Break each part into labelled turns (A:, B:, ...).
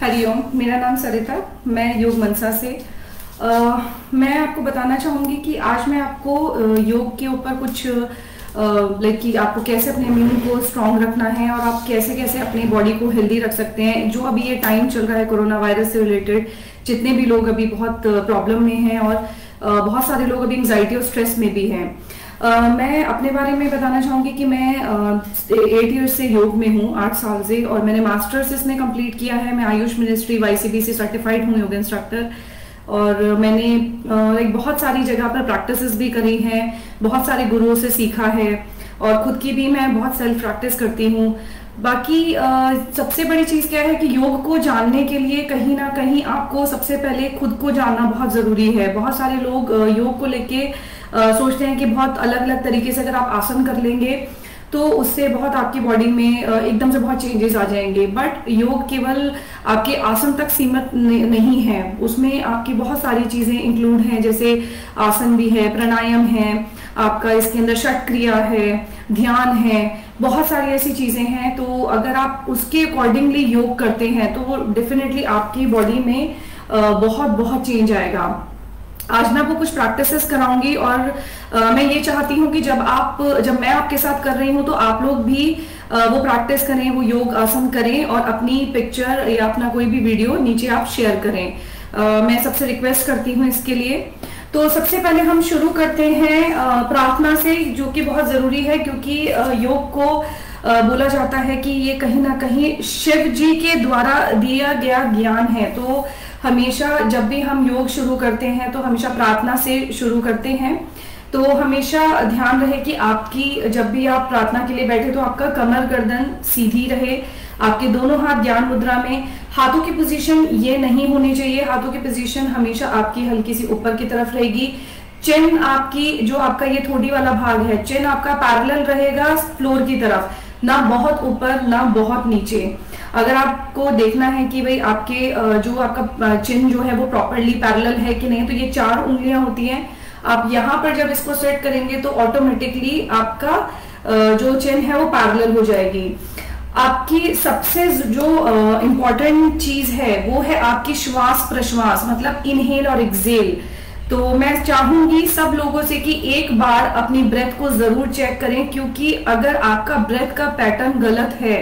A: हरिओम, मेरा नाम सरिता। मैं योग मनसा से मैं आपको बताना चाहूँगी कि आज मैं आपको योग के ऊपर कुछ लाइक कि आपको कैसे अपने इम्यून को स्ट्रांग रखना है और आप कैसे कैसे अपनी बॉडी को हेल्दी रख सकते हैं। जो अभी ये टाइम चल रहा है कोरोना वायरस से रिलेटेड, जितने भी लोग अभी बहुत प्रॉब्लम में हैं और बहुत सारे लोग अभी एंग्जाइटी और स्ट्रेस में भी हैं। मैं अपने बारे में बताना चाहूँगी कि मैं 8 ईयर्स से योग में हूँ, 8 साल से, और मैंने मास्टर्स इसमें कंप्लीट किया है। मैं आयुष मिनिस्ट्री YCBC सर्टिफाइड हूँ योग इंस्ट्रक्टर। और मैंने लाइक बहुत सारी जगह पर प्रैक्टिसेस भी करी हैं, बहुत सारे गुरुओं से सीखा है और खुद की भी मैं बहुत सेल्फ प्रैक्टिस करती हूँ। बाकी सबसे बड़ी चीज़ क्या है कि योग को जानने के लिए कहीं ना कहीं आपको सबसे पहले खुद को जानना बहुत ज़रूरी है। बहुत सारे लोग योग को लेके सोचते हैं कि बहुत अलग अलग तरीके से अगर आप आसन कर लेंगे तो उससे बहुत आपकी बॉडी में एकदम से बहुत चेंजेस आ जाएंगे। बट योग केवल आपके आसन तक सीमित नहीं है, उसमें आपकी बहुत सारी चीज़ें इंक्लूड हैं, जैसे आसन भी है, प्राणायाम है, आपका इसके अंदर षट क्रिया है, ध्यान है, बहुत सारी ऐसी चीज़ें हैं। तो अगर आप उसके अकॉर्डिंगली योग करते हैं तो वो डेफिनेटली आपकी बॉडी में बहुत बहुत चेंज आएगा। आज मैं आपको कुछ प्रैक्टिसेस कराऊंगी और मैं ये चाहती हूँ कि जब मैं आपके साथ कर रही हूँ तो आप लोग भी वो प्रैक्टिस करें, वो योग आसन करें और अपनी पिक्चर या अपना कोई भी वीडियो नीचे आप शेयर करें। मैं सबसे रिक्वेस्ट करती हूँ इसके लिए। तो सबसे पहले हम शुरू करते हैं प्रार्थना से, जो कि बहुत ज़रूरी है, क्योंकि योग को बोला जाता है कि ये कहीं ना कहीं शिव जी के द्वारा दिया गया ज्ञान है। तो हमेशा जब भी हम योग शुरू करते हैं तो हमेशा प्रार्थना से शुरू करते हैं। तो हमेशा ध्यान रहे कि आपकी जब भी आप प्रार्थना के लिए बैठे तो आपका कमर गर्दन सीधी रहे, आपके दोनों हाथ ध्यान मुद्रा में, हाथों की पोजीशन ये नहीं होनी चाहिए। हाथों की पोजीशन हमेशा आपकी हल्की सी ऊपर की तरफ रहेगी। चिन आपकी, जो आपका ये थोड़ी वाला भाग है, चिन आपका पैरेलल रहेगा फ्लोर की तरफ, ना बहुत ऊपर ना बहुत नीचे। अगर आपको देखना है कि भाई आपके जो आपका चिन जो है वो प्रॉपरली पैरेलल है कि नहीं, तो ये 4 उंगलियां होती हैं। आप यहाँ पर जब इसको सेट करेंगे तो ऑटोमेटिकली आपका जो चिन है वो पैरेलल हो जाएगी। आपकी सबसे जो इम्पोर्टेंट चीज है वो है आपकी श्वास प्रश्वास, मतलब इनहेल और एक्सेल। तो मैं चाहूंगी सब लोगों से कि एक बार अपनी ब्रेथ को जरूर चेक करें, क्योंकि अगर आपका ब्रेथ का पैटर्न गलत है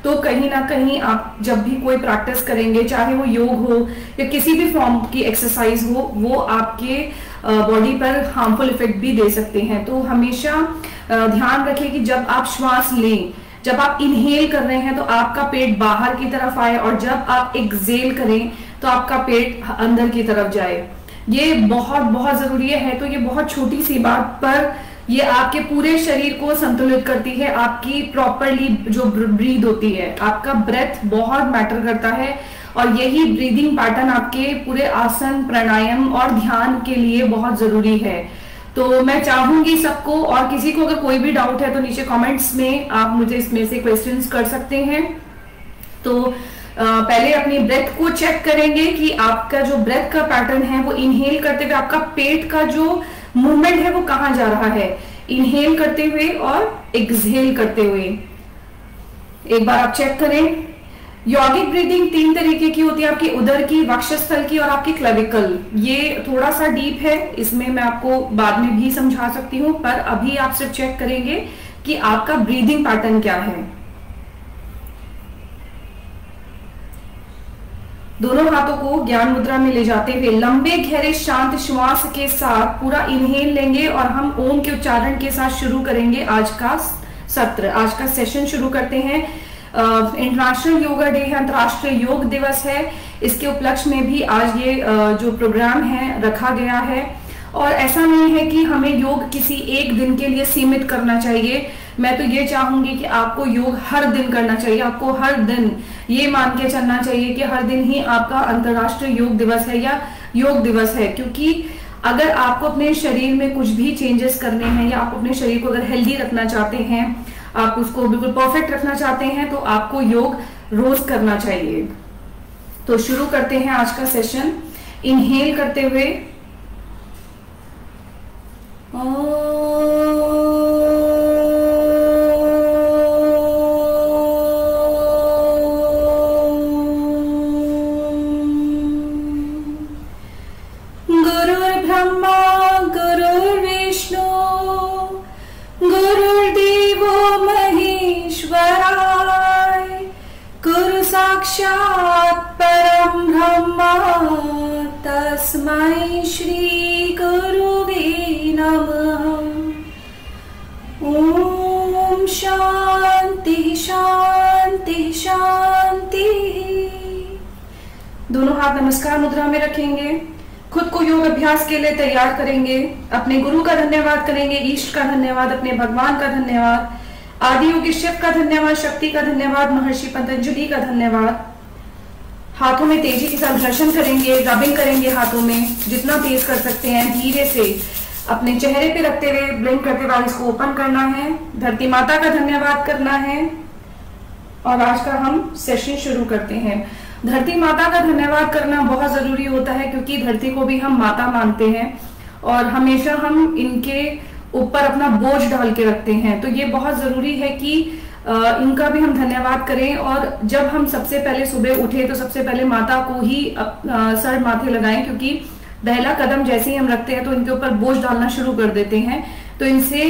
A: तो कहीं ना कहीं आप जब भी कोई प्रैक्टिस करेंगे, चाहे वो योग हो या किसी भी फॉर्म की एक्सरसाइज हो, वो आपके बॉडी पर हार्मफुल इफेक्ट भी दे सकते हैं। तो हमेशा ध्यान रखें कि जब आप श्वास लें, जब आप इनहेल कर रहे हैं तो आपका पेट बाहर की तरफ आए, और जब आप एक्सेल करें तो आपका पेट अंदर की तरफ जाए। ये बहुत बहुत जरूरी है। तो ये बहुत छोटी सी बात पर ये आपके पूरे शरीर को संतुलित करती है। आपकी प्रॉपरली जो ब्रीद होती है, आपका ब्रेथ बहुत मैटर करता है, और यही ब्रीदिंग पैटर्न आपके पूरे आसन, प्राणायाम और ध्यान के लिए बहुत जरूरी है। तो मैं चाहूंगी सबको, और किसी को अगर कोई भी डाउट है तो नीचे कमेंट्स में आप मुझे इसमें से क्वेश्चंस कर सकते हैं। तो पहले अपनी ब्रेथ को चेक करेंगे कि आपका जो ब्रेथ का पैटर्न है वो इनहेल करते हुए आपका पेट का जो मूवमेंट है वो कहाँ जा रहा है, इनहेल करते हुए और एक्सहेल करते हुए। एक बार आप चेक करें। यौगिक ब्रीदिंग 3 तरीके की होती है, आपकी उदर की, वक्षस्थल की और आपकी क्लेविकल। ये थोड़ा सा डीप है, इसमें मैं आपको बाद में भी समझा सकती हूँ, पर अभी आप सिर्फ चेक करेंगे कि आपका ब्रीदिंग पैटर्न क्या है। दोनों हाथों को ज्ञान मुद्रा में ले जाते हुए लंबे गहरे शांत श्वास के साथ पूरा इनहेल लेंगे और हम ओम के उच्चारण के साथ शुरू करेंगे आज का सत्र, आज का सेशन शुरू करते हैं। इंटरनेशनल योगा डे है, अंतर्राष्ट्रीय योग दिवस है। इसके उपलक्ष्य में भी आज ये जो प्रोग्राम है रखा गया है। और ऐसा नहीं है कि हमें योग किसी एक दिन के लिए सीमित करना चाहिए। मैं तो ये चाहूंगी कि आपको योग हर दिन करना चाहिए। आपको हर दिन ये मान के चलना चाहिए कि हर दिन ही आपका अंतर्राष्ट्रीय योग दिवस है या योग दिवस है। क्योंकि अगर आपको अपने शरीर में कुछ भी चेंजेस करने हैं, या आप अपने शरीर को अगर हेल्दी रखना चाहते हैं, आप उसको बिल्कुल परफेक्ट रखना चाहते हैं, तो आपको योग रोज करना चाहिए। तो शुरू करते हैं आज का सेशन। इनहेल करते हुए साक्षात् परं ब्रह्म तस्मै श्री गुरुवे नमः। ओम शांति शांति शांति। दोनों हाथ नमस्कार मुद्रा में रखेंगे। खुद को योग अभ्यास के लिए तैयार करेंगे। अपने गुरु का धन्यवाद करेंगे, इष्ट का धन्यवाद, अपने भगवान का धन्यवाद, आदि योगी शिव का धन्यवाद, शक्ति का धन्यवाद, महर्षि पतंजलि का धन्यवाद। हाथों में तेजी के साथ घर्षण करेंगे, रबिंग करेंगे हाथों में, जितना तेज कर सकते हैं। धीरे से अपने चेहरे पे रखते हुए ब्लिंक करते हुए इसको ओपन करना है। धरती माता का धन्यवाद करना है और आज का हम सेशन शुरू करते हैं। धरती माता का धन्यवाद करना बहुत जरूरी होता है क्योंकि धरती को भी हम माता मानते हैं और हमेशा हम इनके ऊपर अपना बोझ डाल के रखते हैं। तो ये बहुत जरूरी है कि इनका भी हम धन्यवाद करें। और जब हम सबसे पहले सुबह उठे तो सबसे पहले माता को ही सर माथे लगाएं, क्योंकि पहला कदम जैसे ही हम रखते हैं तो इनके ऊपर बोझ डालना शुरू कर देते हैं। तो इनसे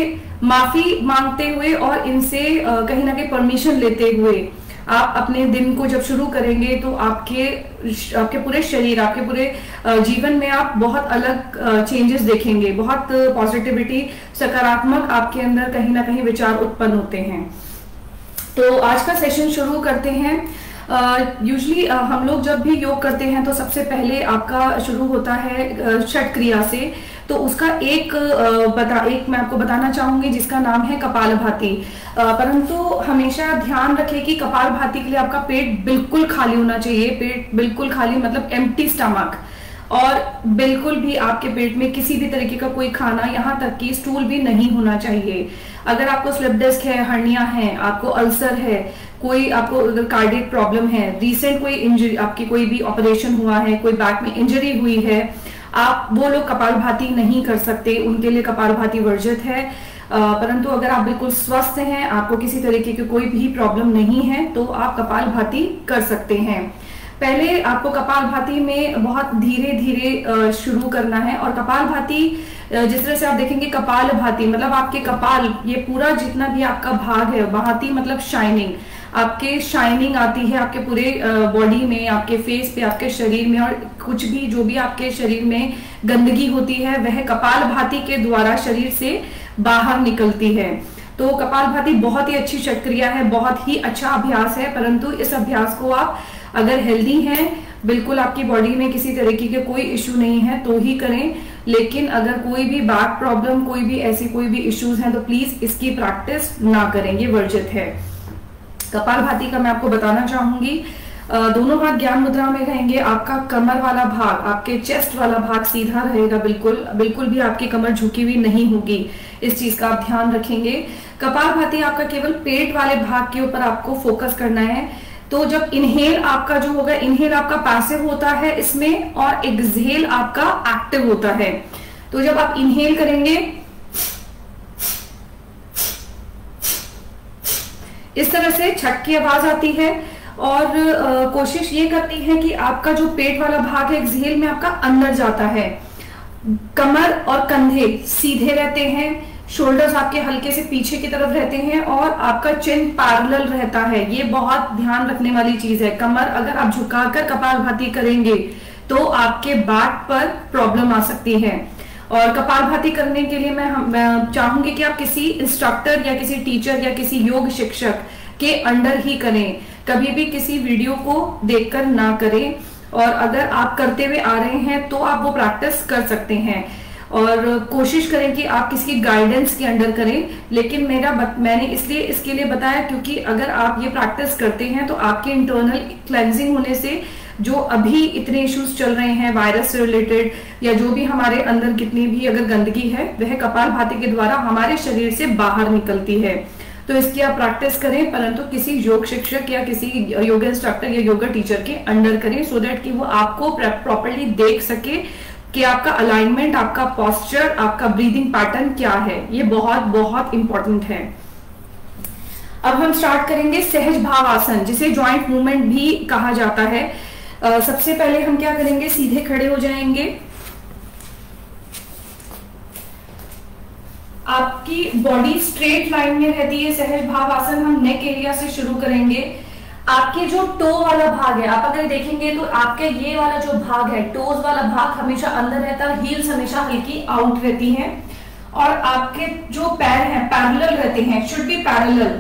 A: माफी मांगते हुए और इनसे कहीं ना कहीं परमिशन लेते हुए आप अपने दिन को जब शुरू करेंगे तो आपके पूरे शरीर, आपके पूरे जीवन में आप बहुत अलग चेंजेस देखेंगे। बहुत पॉजिटिविटी, सकारात्मक आपके अंदर कहीं ना कहीं विचार उत्पन्न होते हैं। तो आज का सेशन शुरू करते हैं। यूजुअली हम लोग जब भी योग करते हैं तो सबसे पहले आपका शुरू होता है षट क्रिया से। तो उसका एक मैं आपको बताना चाहूंगी जिसका नाम है कपालभाति। परंतु हमेशा ध्यान रखें कि कपालभाति के लिए आपका पेट बिल्कुल खाली होना चाहिए। पेट बिल्कुल खाली मतलब एम्प्टी स्टमक, और बिल्कुल भी आपके पेट में किसी भी तरीके का कोई खाना, यहाँ तक कि स्टूल भी नहीं होना चाहिए। अगर आपको स्लिप डिस्क है, हर्निया है, आपको अल्सर है, कोई आपको अगर कार्डियक प्रॉब्लम है, रिसेंट कोई इंजरी, आपकी कोई भी ऑपरेशन हुआ है, कोई बैक में इंजरी हुई है, आप वो लोग कपालभाति नहीं कर सकते, उनके लिए कपालभाति वर्जित है। परंतु अगर आप बिल्कुल स्वस्थ हैं, आपको किसी तरीके की कोई भी प्रॉब्लम नहीं है, तो आप कपालभाति कर सकते हैं। पहले आपको कपालभाति में बहुत धीरे धीरे शुरू करना है। और कपालभाति जिस तरह से आप देखेंगे, कपालभाति मतलब आपके कपाल, ये पूरा जितना भी आपका भाग है, भाति मतलब शाइनिंग, आपके शाइनिंग आती है आपके पूरे बॉडी में, आपके फेस पे, आपके शरीर में, और कुछ भी जो भी आपके शरीर में गंदगी होती है वह कपालभाति के द्वारा शरीर से बाहर निकलती है। तो कपालभाति बहुत ही अच्छी चक्रिया है, बहुत ही अच्छा अभ्यास है। परंतु इस अभ्यास को आप अगर हेल्दी हैं, बिल्कुल आपकी बॉडी में किसी तरीके के कोई इश्यू नहीं है तो ही करें। लेकिन अगर कोई भी बैक प्रॉब्लम, कोई भी ऐसी कोई भी इश्यूज हैं तो प्लीज इसकी प्रैक्टिस ना करें, ये वर्जित है। कपालभाति का मैं आपको बताना चाहूंगी। दोनों हाथ ज्ञान मुद्रा में रहेंगे। आपका कमर वाला भाग, आपके चेस्ट वाला भाग सीधा रहेगा, बिल्कुल भी आपकी कमर झुकी हुई नहीं होगी। इस चीज का आप ध्यान रखेंगे। कपालभाति आपका केवल पेट वाले भाग के ऊपर आपको फोकस करना है। तो जब इनहेल आपका जो होगा, इनहेल आपका पैसिव होता है इसमें, और एक्सहेल आपका एक्टिव होता है। तो जब आप इनहेल करेंगे इस तरह से छट की आवाज आती है, और कोशिश ये करनी है कि आपका जो पेट वाला भाग है एक्सहेल में आपका अंदर जाता है। कमर और कंधे सीधे रहते हैं, शोल्डर्स आपके हल्के से पीछे की तरफ रहते हैं, और आपका चिन पैरेलल रहता है। ये बहुत ध्यान रखने वाली चीज है। कमर अगर आप झुकाकर कपालभाति करेंगे तो आपके बैक पर प्रॉब्लम आ सकती है। और कपालभाति करने के लिए मैं चाहूंगी कि आप किसी इंस्ट्रक्टर या किसी टीचर या किसी योग शिक्षक के अंडर ही करें, कभी भी किसी वीडियो को देखकर ना करें। और अगर आप करते हुए आ रहे हैं तो आप वो प्रैक्टिस कर सकते हैं, और कोशिश करें कि आप किसी गाइडेंस के अंडर करें। लेकिन मैंने इसलिए इसके लिए बताया क्योंकि अगर आप ये प्रैक्टिस करते हैं तो आपके इंटरनल क्लेंजिंग होने से जो अभी इतने इश्यूज चल रहे हैं वायरस से रिलेटेड, या जो भी हमारे अंदर कितनी भी अगर गंदगी है, वह कपालभाति के द्वारा हमारे शरीर से बाहर निकलती है। तो इसकी आप प्रैक्टिस करें, परंतु किसी योग शिक्षक या किसी योगा इंस्ट्रक्टर या योगा टीचर के अंडर करें, सो दैट कि वो आपको प्रॉपर्ली देख सके कि आपका अलाइनमेंट, आपका पोस्चर, आपका ब्रीदिंग पैटर्न क्या है। ये बहुत बहुत इंपॉर्टेंट है। अब हम स्टार्ट करेंगे सहज भाव आसन, जिसे जॉइंट मूवमेंट भी कहा जाता है। सबसे पहले हम क्या करेंगे, सीधे खड़े हो जाएंगे। आपकी बॉडी स्ट्रेट लाइन में रहती है। सहज भाव आसन हम नेक एरिया से शुरू करेंगे। आपके जो टो वाला भाग है, आप अगर देखेंगे तो आपके ये वाला जो भाग है, टोज वाला भाग हमेशा अंदर रहता है, हील्स हमेशा हल्की आउट रहती हैं, और आपके जो पैर हैं पैरेलल रहते हैं, शुड बी पैरेलल।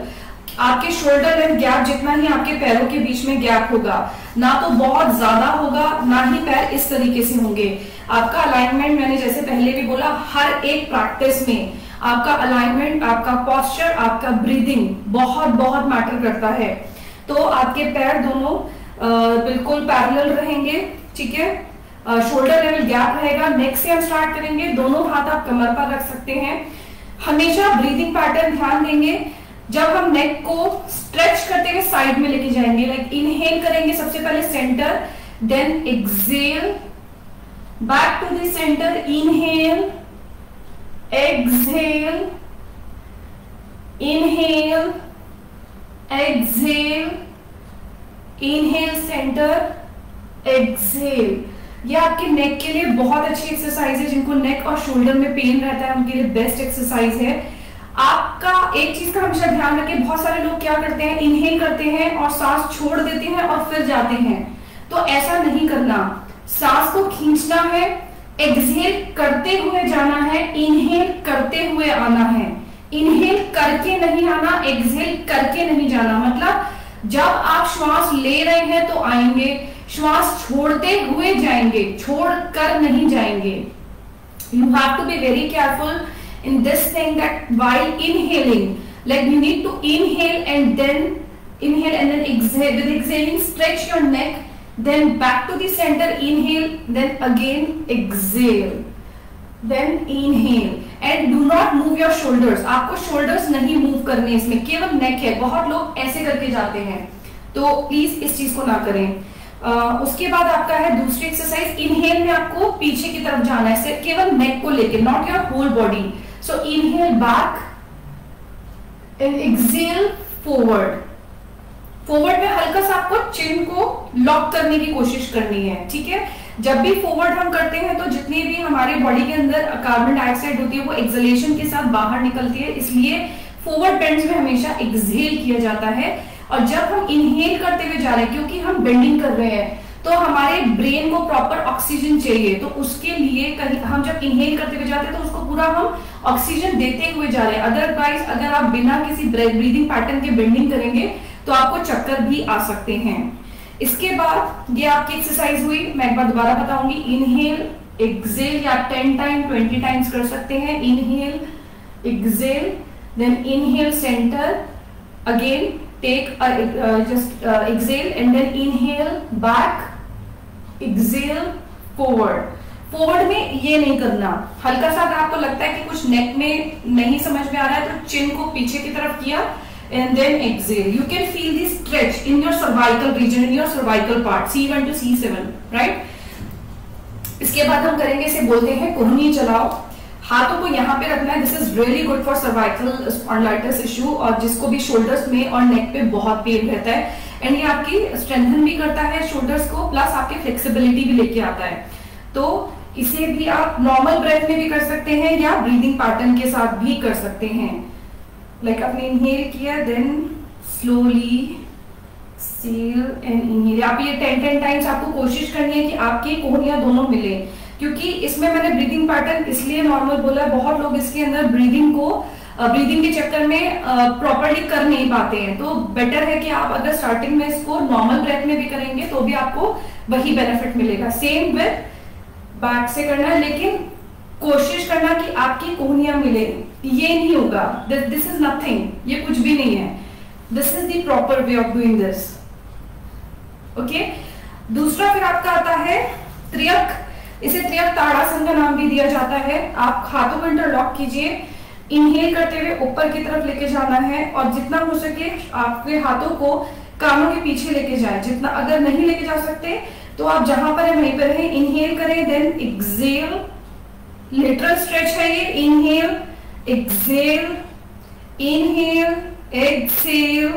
A: आपके शोल्डर लेंथ गैप जितना ही आपके पैरों के बीच में गैप होगा, ना तो बहुत ज्यादा होगा, ना ही पैर इस तरीके से होंगे। आपका अलाइनमेंट, मैंने जैसे पहले भी बोला, हर एक प्रैक्टिस में आपका अलाइनमेंट, आपका पोस्चर, आपका ब्रीदिंग बहुत बहुत मैटर करता है। तो आपके पैर दोनों बिल्कुल पैरेलल रहेंगे, ठीक है। शोल्डर लेवल गैप रहेगा। नेक से हम स्टार्ट करेंगे, दोनों हाथ आप कमर पर रख सकते हैं। हमेशा ब्रीदिंग पैटर्न ध्यान देंगे। जब हम नेक को स्ट्रेच करते हुए साइड में लेके जाएंगे, लाइक इनहेल करेंगे सबसे पहले centre, then exhale back to the centre, inhale exhale, inhale exhale, inhale centre exhale. ये आपके नेक के लिए बहुत अच्छी एक्सरसाइज है। जिनको नेक और शोल्डर में पेन रहता है उनके लिए बेस्ट एक्सरसाइज है। आपका एक चीज का हमेशा ध्यान रखें, बहुत सारे लोग क्या करते हैं, इनहेल करते हैं और सांस छोड़ देते हैं और फिर जाते हैं, तो ऐसा नहीं करना। सांस को खींचना है, एक्सहेल करते हुए जाना है, इनहेल करते हुए आना है। इनहेल करके नहीं आना, एक्सहेल करके नहीं जाना। मतलब जब आप श्वास ले रहे हैं तो आएंगे, श्वास छोड़ते हुए जाएंगे, छोड़ कर नहीं जाएंगे। You have to be very careful in this thing that while inhaling, like you need to inhale and then exhale. With exhaling, stretch your neck, then back to the center, inhale, then again exhale, then inhale, and do not move your shoulders. आपको shoulders नहीं move करने, इसमें केवल neck है। बहुत लोग ऐसे करके जाते हैं, तो प्लीज इस चीज को ना करें। उसके बाद आपका है दूसरी एक्सरसाइज, इनहेल में आपको पीछे की तरफ जाना है, सिर्फ केवल नेक को लेके, not your whole body. So inhale back and exhale forward. Forward में हल्का सा आपको चिन को लॉक करने की कोशिश करनी है, ठीक है। जब भी फॉरवर्ड हम करते हैं तो जितनी भी हमारे बॉडी के अंदर कार्बन डाइऑक्साइड होती है वो एक्सहेलेशन के साथ बाहर निकलती है, इसलिए फॉरवर्ड बेंड्स में हमेशा एक्सहेल किया जाता है। और जब हम इनहेल करते हुए जा रहे हैं, क्योंकि हम बेंडिंग कर रहे हैं, तो हमारे ब्रेन को प्रॉपर ऑक्सीजन चाहिए, तो उसके लिए कहीं हम जब इनहेल करते हुए जाते हैं तो उसको पूरा हम ऑक्सीजन देते हुए जा रहे हैं। अदरवाइज अगर आप बिना किसी ब्रीदिंग पैटर्न के बेंडिंग करेंगे तो आपको चक्कर भी आ सकते हैं। इसके बाद ये आपकी एक्सरसाइज हुई, मैं एक बार दोबारा बताऊंगी। इनहेल एक्सहेल, या 10 टाइम 20 टाइम्स कर सकते हैं। Inhale exhale, then inhale centre, again take just exhale and then inhale back, exhale forward. Forward में ये नहीं करना। हल्का सा अगर आपको लगता है कि कुछ नेक में नहीं समझ में आ रहा है तो चिन को पीछे की तरफ किया and then exhale. You can feel the stretch in your cervical region, in your cervical part, C1 to C7, right? इसके बाद हम करेंगे, इसे बोलते हैं कोहनी चलाओ। हाथों को यहाँ पे रखना है। This is really good for cervical spondylitis issue, और जिसको भी शोल्डर्स में और नेक पे बहुत पेन रहता है, एंड ये आपकी स्ट्रेंथन भी करता है शोल्डर्स को, प्लस आपकी फ्लेक्सिबिलिटी भी लेके आता है। तो इसे भी आप नॉर्मल ब्रेथ में भी कर सकते हैं या ब्रीदिंग पैटर्न के साथ भी कर सकते हैं। लाइक आपने इनहेल किया, then slowly exhale and inhale. आप ये 10 टाइम्स आपको कोशिश करनी है कि आपकी कोहनियां दोनों मिले, क्योंकि इसमें मैंने ब्रीदिंग पैटर्न इसलिए नॉर्मल बोला, बहुत लोग इसके अंदर ब्रीदिंग के चक्कर में प्रॉपर्ली कर नहीं पाते हैं। तो बेटर है कि आप अगर स्टार्टिंग में इसको नॉर्मल ब्रेथ में भी करेंगे तो भी आपको वही बेनिफिट मिलेगा। सेम विद बैक से करना है, लेकिन कोशिश करना कि आपकी कोहनियां मिले। ये नहीं होगा, दिस इज नथिंग, ये कुछ भी नहीं है। This is the proper way of doing this, okay. दूसरा फिर आपका आता है त्रियक। इसे त्रियक ताड़ासन का नाम भी दिया जाता है। आप हाथों को इंटरलॉक कीजिए, इनहेल करते हुए ऊपर की तरफ लेके जाना है, और जितना हो सके आपके हाथों को कानों के पीछे लेके जाए। जितना अगर नहीं लेके जा सकते तो आप जहां पर है वहीं पर है। इनहेल करें, देन एक्सहेल, लेटरल स्ट्रेच है ये। Inhale exhale, inhale exhale,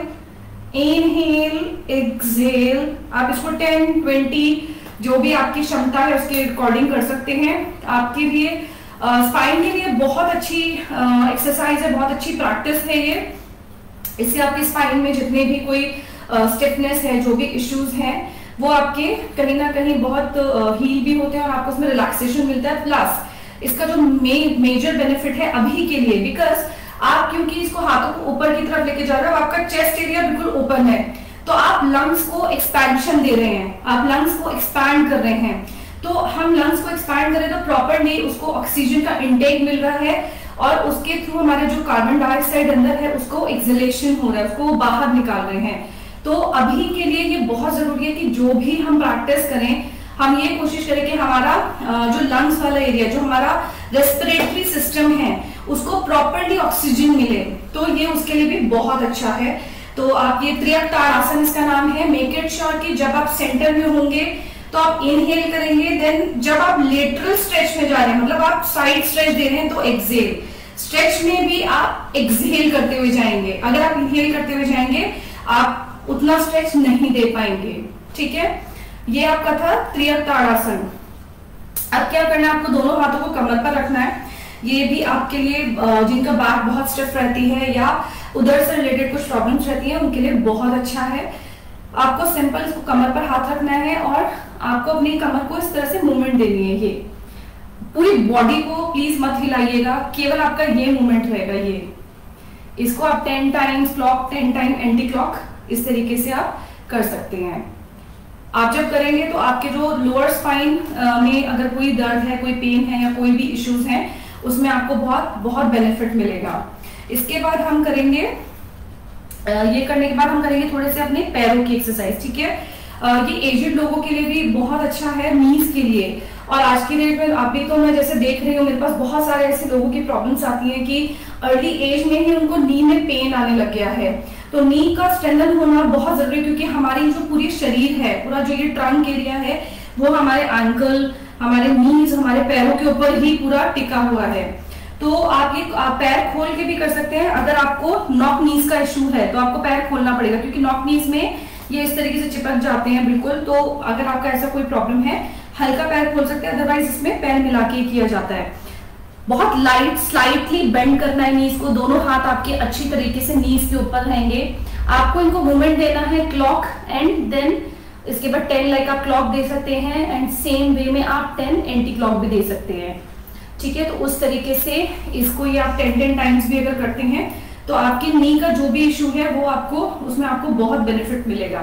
A: inhale exhale. आप इसको 10 20 जो भी आपकी क्षमता है उसके अकॉर्डिंग कर सकते हैं। आपके लिए स्पाइन के लिए बहुत अच्छी एक्सरसाइज है, बहुत अच्छी प्रैक्टिस है ये। इससे आपकी स्पाइन में जितने भी कोई स्टिफनेस है, जो भी इश्यूज हैं, वो आपके कहीं ना कहीं बहुत हील भी होते हैं और आपको उसमें रिलैक्सेशन मिलता है। प्लस इसका जो मेजर बेनिफिट है अभी के लिए, बिकॉज आप क्योंकि इसको हाथों को ऊपर की तरफ लेके जा रहे हो, आपका चेस्ट एरिया बिल्कुल ओपन है, तो आप लंग्स को एक्सपेंशन दे रहे हैं, आप लंग्स को एक्सपैंड कर रहे हैं। तो हम लंग्स को एक्सपैंड करें तो प्रॉपरली उसको ऑक्सीजन का इंटेक मिल रहा है और उसके थ्रू हमारे जो कार्बन डाइऑक्साइड अंदर है उसको एक्सलेशन हो रहा है, उसको बाहर निकाल रहे हैं। तो अभी के लिए ये बहुत जरूरी है कि जो भी हम प्रैक्टिस करें, हम ये कोशिश करें कि हमारा जो लंग्स वाला एरिया, जो हमारा रेस्पिरेटरी सिस्टम है, उसको प्रॉपरली ऑक्सीजन मिले। तो ये उसके लिए भी बहुत अच्छा है। तो आप ये त्रियक ताड़ासन इसका नाम है। मेक इट श्योर कि जब आप सेंटर में होंगे तो आप इनहेल करेंगे, देन जब आप लेटरल स्ट्रेच में जा रहे हैं, मतलब आप साइड स्ट्रेच दे रहे हैं, तो एक्सहेल। स्ट्रेच में भी आप एक्सहेल करते हुए जाएंगे। अगर आप इनहेल करते हुए जाएंगे, आप उतना स्ट्रेच नहीं दे पाएंगे। ठीक है, ये आपका था त्रियक ताड़ासन। अब क्या करना है, आपको दोनों हाथों को कमर पर रखना है। ये भी आपके लिए जिनका बैक बहुत स्टिफ रहती है या उधर से रिलेटेड कुछ प्रॉब्लम्स रहती है, उनके लिए बहुत अच्छा है। आपको सिंपल इसको कमर पर हाथ रखना है और आपको अपनी कमर को इस तरह से मूवमेंट देनी है। ये पूरी बॉडी को प्लीज मत हिलाइएगा, केवल आपका ये मूवमेंट रहेगा। ये इसको आप 10 times clock, 10 time anti clock, इस तरीके से आप कर सकते हैं। आप जब करेंगे तो आपके जो लोअर स्पाइन में अगर कोई दर्द है, कोई पेन है या कोई भी इश्यूज हैं, उसमें आपको बहुत बहुत बेनिफिट मिलेगा। इसके बाद हम करेंगे, ये करने के बाद हम करेंगे थोड़े से अपने पैरों की एक्सरसाइज। ठीक है, ये एजेड लोगों के लिए भी बहुत अच्छा है, नीज के लिए। और आज की डेट में आप भी तो मैं जैसे देख रही हूँ, मेरे पास बहुत सारे ऐसे लोगों की प्रॉब्लम्स आती हैं कि अर्ली एज में ही उनको नी में पेन आने लग गया है। तो नी का स्ट्रेंथन होना बहुत जरूरी है, क्योंकि हमारी जो पूरी शरीर है, पूरा जो ये ट्रंक एरिया है, वो हमारे एंकल, हमारे नीज, हमारे पैरों के ऊपर ही पूरा टिका हुआ है। तो आप ये पैर खोल के भी कर सकते हैं। अगर आपको नॉक नीज का इशू है तो आपको पैर खोलना पड़ेगा, क्योंकि नॉक नीज में ये इस तरीके से चिपक जाते हैं बिल्कुल। तो अगर आपका ऐसा कोई प्रॉब्लम है, हल्का पैर खोल सकते हैं, अदरवाइज इसमें पैर मिला के किया जाता है। बहुत लाइट स्लाइटली बेंड करना है नीज को, दोनों हाथ आपके अच्छी तरीके से नीज के ऊपर रहेंगे। आपको इनको मूवमेंट देना है क्लॉक एंड देन इसके बाद 10 लाइक आप क्लॉक दे सकते हैं, एंड सेम वे में आप 10 एंटी क्लॉक भी दे सकते हैं। ठीक है, तो उस तरीके से इसको ये आप 10 टाइम्स भी अगर करते हैं तो आपकी नी का जो भी इशू है वो आपको, उसमें आपको बहुत बेनिफिट मिलेगा।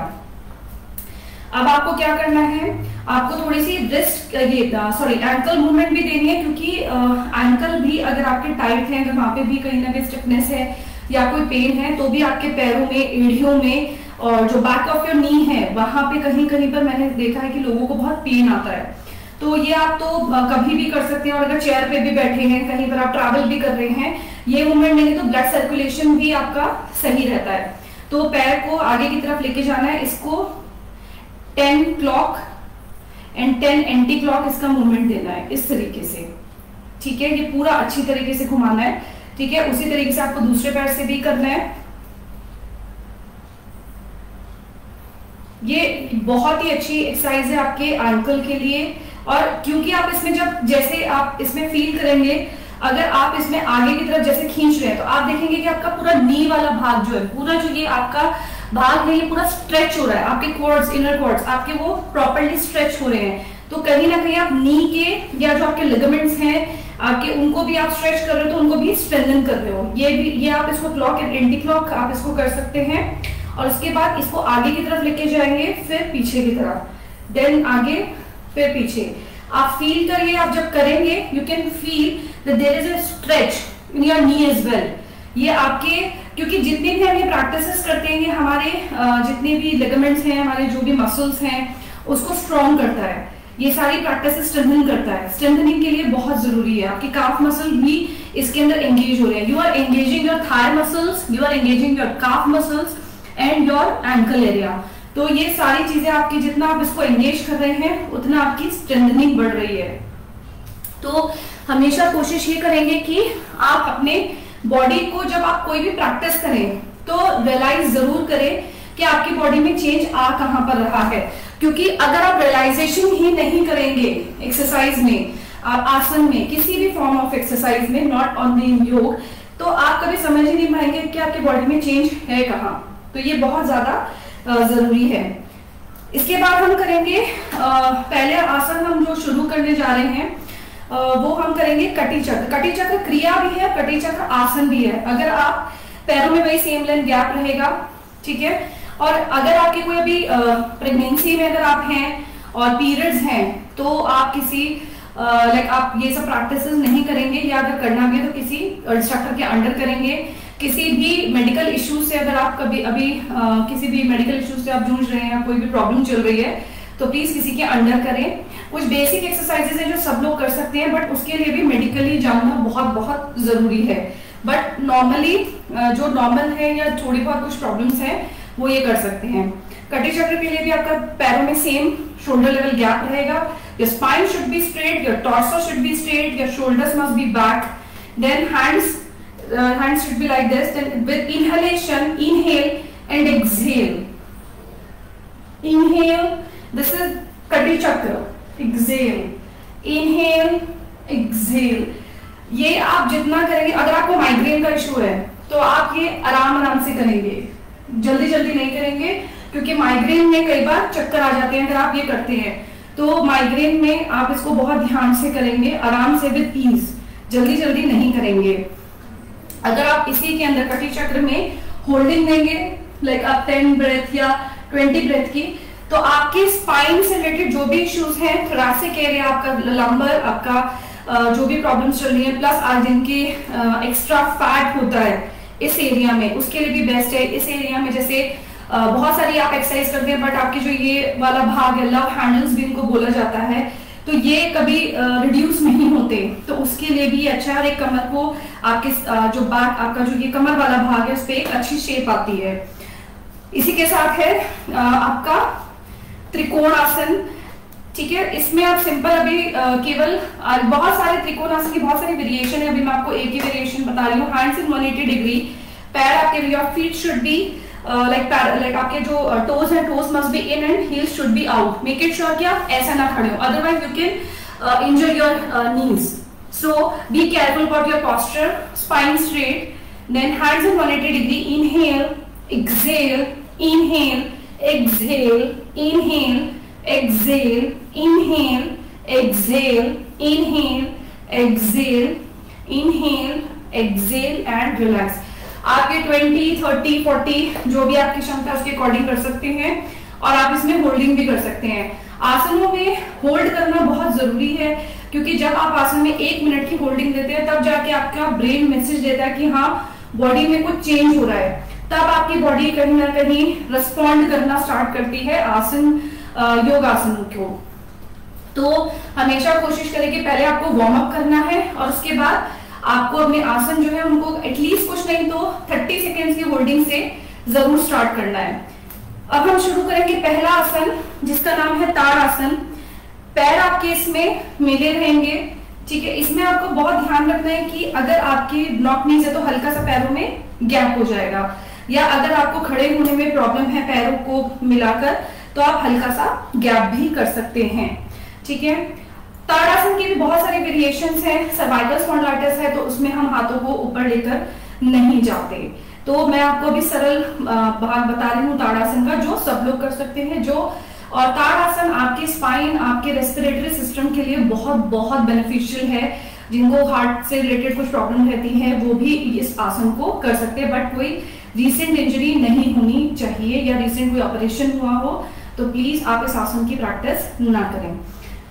A: अब आपको क्या करना है, आपको थोड़ी सी रिस्ट एंकल मूवमेंट भी देनी है, क्योंकि एंकल भी अगर आपके टाइट है, अगर वहां पे भी कहीं ना कहीं स्टिफनेस है या कोई पेन है, तो भी आपके पैरों में, एड़ियों में और जो बैक ऑफ योर नी है वहां पे कहीं कहीं पर मैंने देखा है कि लोगों को बहुत पेन आता है। तो ये आप तो कभी भी कर सकते हैं, और अगर चेयर पे भी बैठे हैं, कहीं पर आप ट्रैवल भी कर रहे हैं, ये मूवमेंट देंगे तो ब्लड सर्कुलेशन भी आपका सही रहता है। तो पैर को आगे की तरफ लेके जाना है, इसको 10 क्लॉक एंड 10 एंटी क्लॉक इसका मूवमेंट देना है इस तरीके से। ठीक है, ये पूरा अच्छी तरीके से घुमाना है। ठीक है, उसी तरीके से आपको दूसरे पैर से भी करना है। ये बहुत ही अच्छी एक्सरसाइज है आपके एंकल के लिए, और क्योंकि आप इसमें जब जैसे आप इसमें फील करेंगे, अगर आप इसमें आगे की तरफ जैसे खींच रहे हैं तो आप देखेंगे कि आपका पूरा नी वाला भाग जो है, पूरा जो ये आपका भाग है, ये पूरा स्ट्रेच हो रहा है। आपके कॉर्ड्स, इनर कॉर्ड्स आपके वो प्रॉपर्ली स्ट्रेच हो रहे हैं। तो कहीं ना कहीं आप नी के या जो आपके लिगामेंट्स हैं आपके, उनको भी आप स्ट्रेच कर रहे हो, तो उनको भी स्ट्रेंथन कर रहे हो। ये आप इसको क्लॉक एंड एंटी क्लॉक आप इसको कर सकते हैं। और उसके बाद इसको आगे की तरफ लेके जाएंगे, फिर पीछे की तरफ, देन आगे फिर पीछे। आप फील करिए, आप जब करेंगे you can feel that there is a stretch in your knee as well. ये आपके, क्योंकि जितने भी हम ये प्रैक्टिसेस करते हैं, ये हमारे जितने भी लिगामेंट्स हैं, हमारे जो भी मसल्स हैं, उसको स्ट्रॉन्ग करता है। ये सारी प्रैक्टिसेस स्ट्रेंथन करता है। स्ट्रेंथनिंग के लिए बहुत जरूरी है। आपके काफ मसल भी इसके अंदर एंगेज हो रहे हैं। You are engaging your thigh muscles, you are engaging your calf muscles and your ankle area. तो ये सारी चीजें आपकी, जितना आप इसको एंगेज कर रहे हैं उतना आपकी स्ट्रेंथनिंग बढ़ रही है। तो हमेशा कोशिश ये करेंगे कि आप अपने बॉडी को, जब आप कोई भी प्रैक्टिस करें तो रियलाइज जरूर करें कि आपकी बॉडी में चेंज आ कहां पर रहा है। क्योंकि अगर आप रियलाइजेशन ही नहीं करेंगे एक्सरसाइज में, आप आसन में, किसी भी फॉर्म ऑफ एक्सरसाइज में, नॉट ओनली इन योग, तो आप कभी समझ ही नहीं पाएंगे कि आपकी बॉडी में चेंज है कहाँ। तो ये बहुत ज्यादा जरूरी है। इसके बाद हम करेंगे पहले आसन हम जो शुरू करने जा रहे हैं वो हम करेंगे कटी चक्र। कटी चक्र क्रिया भी है, कटी चक्र आसन भी है। अगर आप पैरों में वही सेम लेंथ गैप रहेगा, ठीक है। और अगर आपकी कोई अभी प्रेगनेंसी में अगर आप हैं और पीरियड्स हैं तो आप किसी आप ये सब प्रैक्टिसेस नहीं करेंगे, या अगर करना भी है तो किसी इंस्ट्रक्टर के अंडर करेंगे। किसी भी मेडिकल इश्यूज से अगर आप कभी अभी किसी भी मेडिकल इश्यूज से आप जूझ रहे हैं, कोई भी प्रॉब्लम चल रही है, तो प्लीज किसी के अंडर करें। कुछ बेसिक एक्सरसाइजेस हैं जो सब लोग कर सकते हैं, बट उसके लिए भी मेडिकली जानना बहुत बहुत जरूरी है। बट नॉर्मली जो नॉर्मल है या थोड़ी बहुत कुछ प्रॉब्लम्स हैं वो ये कर सकते हैं। कटी चक्र के लिए भी आपका पैरों में सेम शोल्डर लेवल गैप रहेगा। Your spine should be straight, your torso should be straight, your shoulders must be back. Then hands should be like this. Then with inhalation, inhale and exhale. Inhale. This is Kati Chakra. Exhale. Inhale, exhale. ये आप जितना करेंगे, अगर आपको migraine का issue है तो आप ये आराम आराम से करेंगे, जल्दी जल्दी नहीं करेंगे, क्योंकि माइग्रेन में कई बार चक्कर आ जाते हैं अगर आप ये करते हैं। तो माइग्रेन में आप इसको बहुत ध्यान से करेंगे, आराम से, विद ईज, जल्दी जल्दी नहीं करेंगे। अगर आप इसी के अंदर कटी चक्र में होल्डिंग देंगे आप 10 ब्रेथ या 20 ब्रेथ की, तो आपके स्पाइन से रिलेटेड जो भी इश्यूज हैं, थोरैसिक एरिया, आपका लंबर, आपका जो भी प्रॉब्लम्स चल रही है, प्लस आज जिनकी एक्स्ट्रा फैट होता है इस एरिया में, उसके लिए भी बेस्ट है। इस एरिया में जैसे बहुत सारी आप एक्सरसाइज करते हैं, बट आपके जो ये वाला भाग है, लव हैंडल्स भी इनको बोला जाता है, तो ये कभी रिड्यूस नहीं होते, तो उसके लिए भी अच्छा है। और एक कमर को आपके जो बैक, आपका जो ये कमर वाला भाग है, उस पर एक अच्छी शेप आती है। इसी के साथ है आपका त्रिकोण आसन, ठीक है। इसमें आप सिंपल अभी केवल बहुत सारे त्रिकोण आसन की बहुत सारी वेरिएशन है, अभी मैं आपको एक ही वेरिएशन बता रही हूँ। हैंड्स इन 180 डिग्री, पैर आपके, योर फीट शुड बी आपके जो टोज है, toes must be in and heels should be out. Make it sure कि आप ऐसा ना खड़े हो, otherwise you can injure your knees. So be careful about your posture, spine straight, then hands in 180 degree, inhale, exhale, inhale, exhale, inhale, exhale, inhale, exhale, inhale, exhale, inhale, exhale and relax. आप ये 20, 30, 40 जो भी आपकी क्षमता उसके according कर सकते हैं, और आप इसमें होल्डिंग भी कर सकते हैं। आसनों में होल्ड करना बहुत जरूरी है, क्योंकि जब आप आसन में 1 मिनट की होल्डिंग देते हैं, तब जाके आपका ब्रेन मैसेज देता है कि हाँ बॉडी में कुछ चेंज हो रहा है, तब आपकी बॉडी कहीं ना कहीं रिस्पॉन्ड करना स्टार्ट करती है आसन, योग आसन को। तो हमेशा कोशिश करें कि पहले आपको वार्म अप करना है, और उसके बाद आपको अपने आसन जो है उनको एटलीस्ट कुछ नहीं तो 30 सेकेंड्स की होल्डिंग से जरूर स्टार्ट करना है। अब हम शुरू करेंगे पहला आसन, जिसका नाम है ताड़ आसन। पैर आपके इसमें मिले रहेंगे, ठीक है। इसमें आपको बहुत ध्यान रखना है कि अगर आपकी नॉक नीज है तो हल्का सा पैरों में गैप हो जाएगा, या अगर आपको खड़े होने में प्रॉब्लम है पैरों को मिलाकर, तो आप हल्का सा गैप भी कर सकते हैं, ठीक है। ताड़ासन की भी बहुत सारी वेरिएशंस हैं। सर्वाइकल स्पॉन्डिलाइटिस है तो उसमें हम हाथों को ऊपर लेकर नहीं जाते, तो मैं आपको अभी सरल भाग बता रही हूँ ताड़ासन का, जो सब लोग कर सकते हैं। और ताड़ासन आपके स्पाइन, आपके रेस्पिरेटरी सिस्टम के लिए बहुत बहुत बेनिफिशियल है। जिनको हार्ट से रिलेटेड कुछ प्रॉब्लम रहती है वो भी इस आसन को कर सकते हैं, बट कोई रीसेंट इंजरी नहीं होनी चाहिए या रीसेंट कोई ऑपरेशन हुआ हो तो प्लीज आप इस आसन की प्रैक्टिस ना करें।